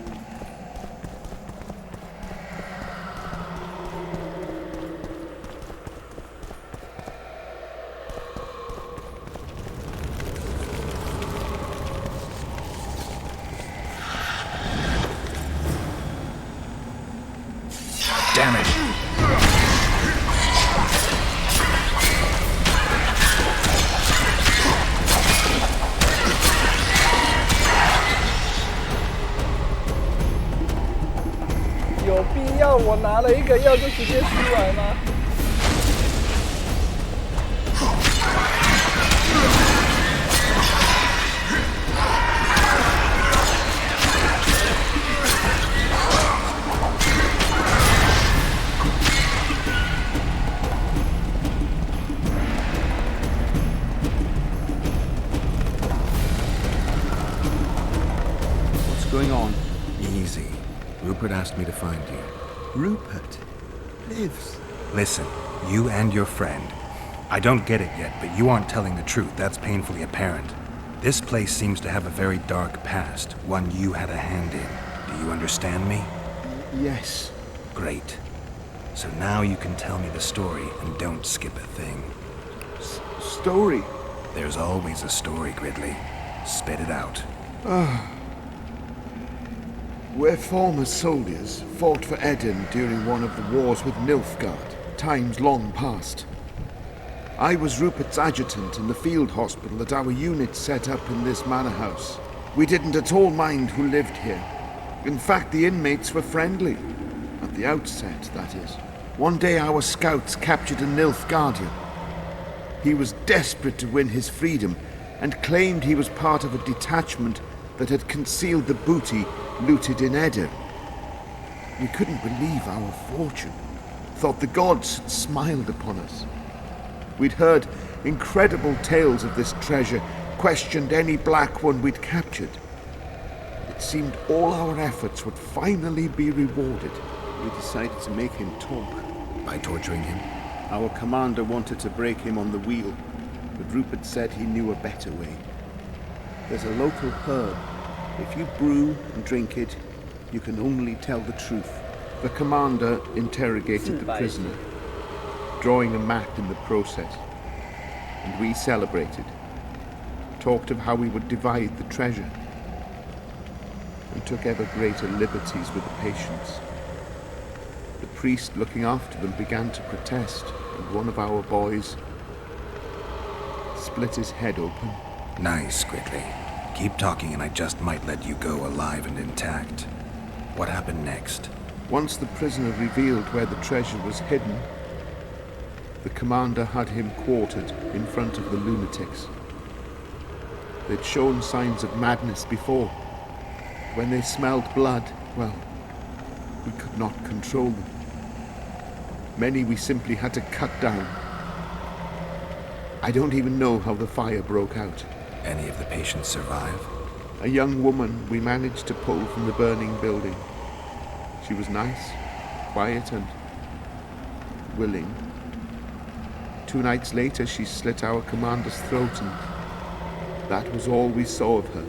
Damn it.有必要我拿了一个药就直接出来吗？ Going on? Easy. Rupert asked me to find you. Rupert lives. Listen, you and your friend. I don't get it yet, but you aren't telling the truth. That's painfully apparent. This place seems to have a very dark past, one you had a hand in. Do you understand me? Yes. Great. So now you can tell me the story and don't skip a thing. Story? There's always a story, Gridley. Spit it out. We're former soldiers, fought for Eden during one of the wars with Nilfgaard, times long past. I was Rupert's adjutant in the field hospital that our unit set up in this manor house. We didn't at all mind who lived here. In fact, the inmates were friendly. At the outset, that is. One day our scouts captured a Nilfgaardian. He was desperate to win his freedom and claimed he was part of a detachment that had concealed the booty looted in Eder. We couldn't believe our fortune. Thought the gods had smiled upon us. We'd heard incredible tales of this treasure, questioned any black one we'd captured. It seemed all our efforts would finally be rewarded. We decided to make him talk. By torturing him? Our commander wanted to break him on the wheel, but Rupert said he knew a better way. There's a local herb. If you brew and drink it, you can only tell the truth. The commander interrogated the prisoner, drawing a map in the process. And we celebrated. Talked of how we would divide the treasure. And took ever greater liberties with the patients. The priest looking after them began to protest, and one of our boys split his head open. Nice, Gridley. Keep talking and I just might let you go alive and intact. What happened next? Once the prisoner revealed where the treasure was hidden, the commander had him quartered in front of the lunatics. They'd shown signs of madness before. When they smelled blood, well, we could not control them. Many we simply had to cut down. I don't even know how the fire broke out. Any of the patients survive? A young woman we managed to pull from the burning building. She was nice, quiet, and willing. 2 nights later, she slit our commander's throat, and that was all we saw of her,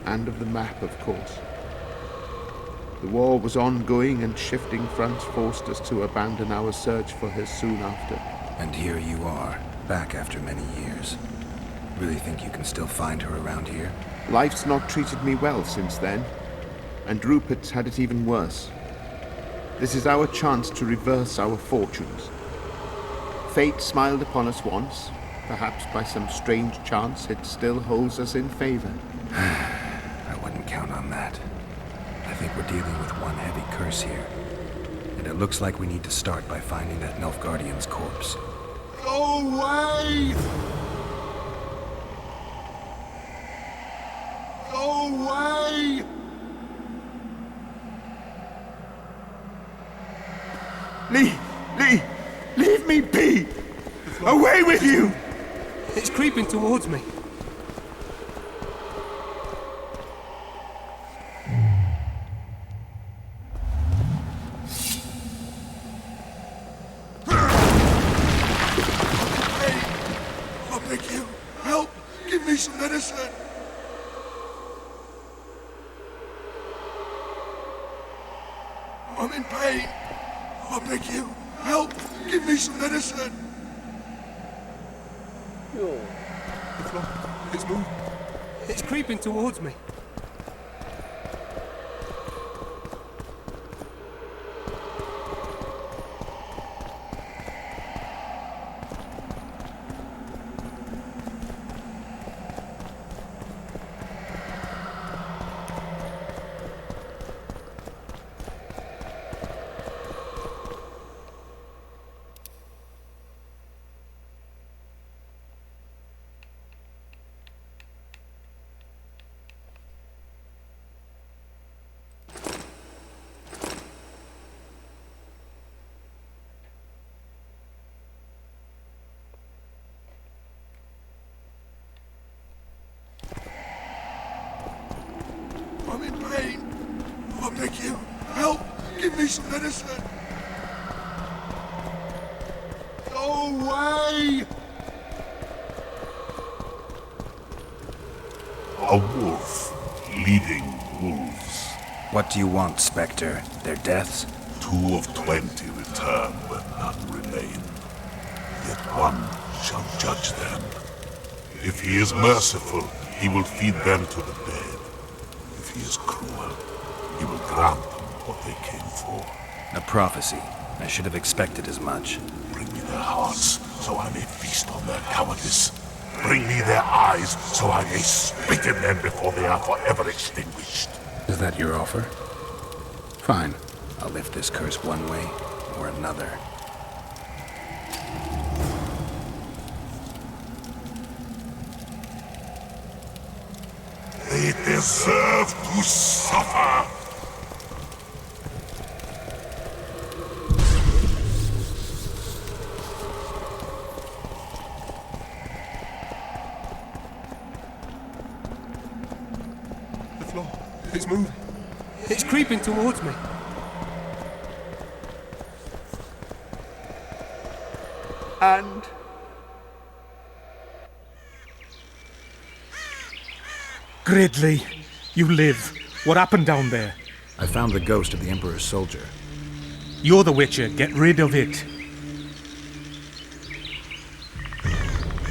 and of the map, of course. The war was ongoing, and shifting fronts forced us to abandon our search for her soon after. And here you are, back after many years. Really think you can still find her around here? Life's not treated me well since then, and Rupert's had it even worse. This is our chance to reverse our fortunes. Fate smiled upon us once. Perhaps by some strange chance it still holds us in favor. I wouldn't count on that. I think we're dealing with one heavy curse here. And it looks like we need to start by finding that Nilfgaardian's corpse. Go away! Go away! Leave me be! Away with you! It's creeping towards me. Hey, I beg you, help! Give me some medicine! I'm in pain. I beg you, help! Give me some medicine! Yo. It's moving. It's creeping towards me. I'm in pain. I beg you, help! Give me some medicine! Go away! A wolf leading wolves. What do you want, Spectre? Their deaths? 2 of 20 return when none remain. Yet one shall judge them. If he is merciful, he will feed them to the dead. If he is cruel, he will grant them what they came for. A prophecy. I should have expected as much. Bring me their hearts, so I may feast on their cowardice. Bring me their eyes, so I may spit in them before they are forever extinguished. Is that your offer? Fine. I'll lift this curse one way or another. They deserve to suffer! The floor. It's moving. It's creeping towards me. And Gridley, you live. What happened down there? I found the ghost of the Emperor's soldier. You're the Witcher. Get rid of it.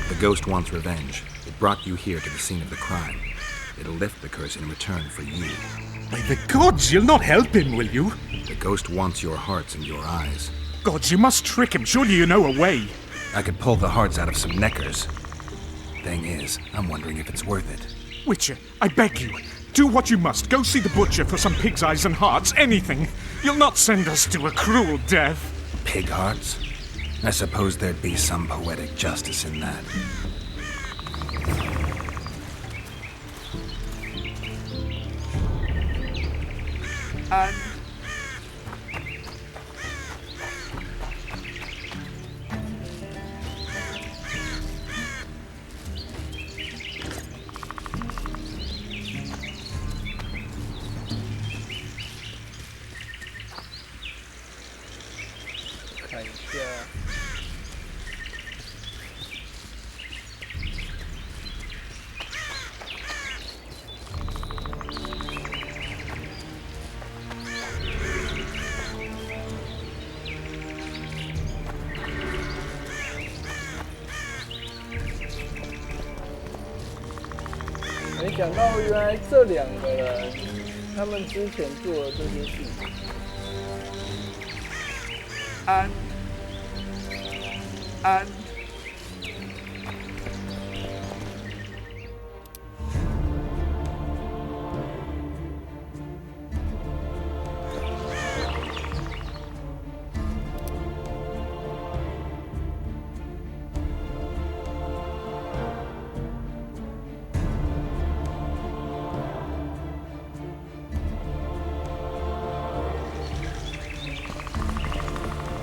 The ghost wants revenge. It brought you here to the scene of the crime. It'll lift the curse in return for you. By the gods, you'll not help him, will you? The ghost wants your hearts and your eyes. Gods, you must trick him. Surely you know a way. I could pull the hearts out of some neckers. Thing is, I'm wondering if it's worth it. Witcher, I beg you, do what you must. Go see the butcher for some pig's eyes and hearts, anything. You'll not send us to a cruel death. Pig hearts? I suppose there'd be some poetic justice in that. And 下。没想到原来这两个人，他们之前做的这些事情。安。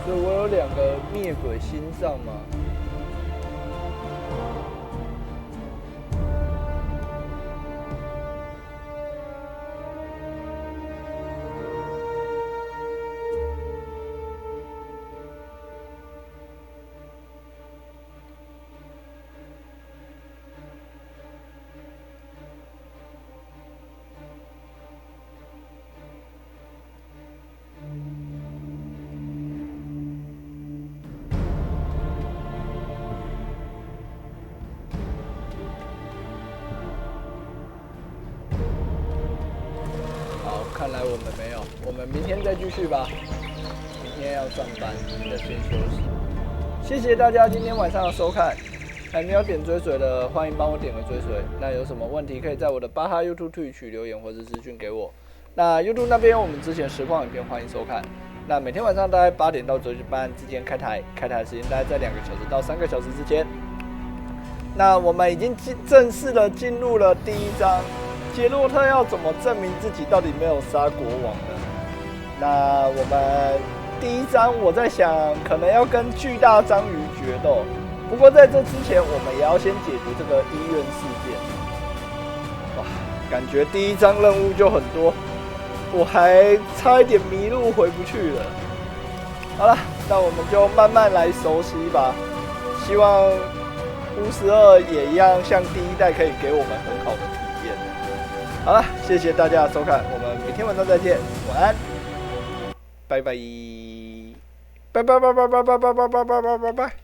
所以我有两个灭鬼心脏吗？看来我们没有，我们明天再继续吧。明天要上班，要先休息。谢谢大家今天晚上的收看，还没有点追随的，欢迎帮我点个追随。那有什么问题可以在我的巴哈 YouTube TWITCH 留言或者私讯给我。那 YouTube 那边我们之前实况影片欢迎收看。那每天晚上大概8点到9点半之间开台，开台的时间大概在2个小时到3个小时之间。那我们已经正式的进入了第一章。杰洛特要怎么证明自己到底没有杀国王呢？那我们第一章，我在想可能要跟巨大章鱼决斗。不过在这之前，我们也要先解决这个医院事件。哇，感觉第一章任务就很多，我还差一点迷路回不去了。好了，那我们就慢慢来熟悉吧。希望52也一样，像第一代可以给我们很好的体验。好了，谢谢大家的收看，我们明天晚上再见，晚安，拜拜，拜拜拜拜拜拜拜拜拜拜拜拜。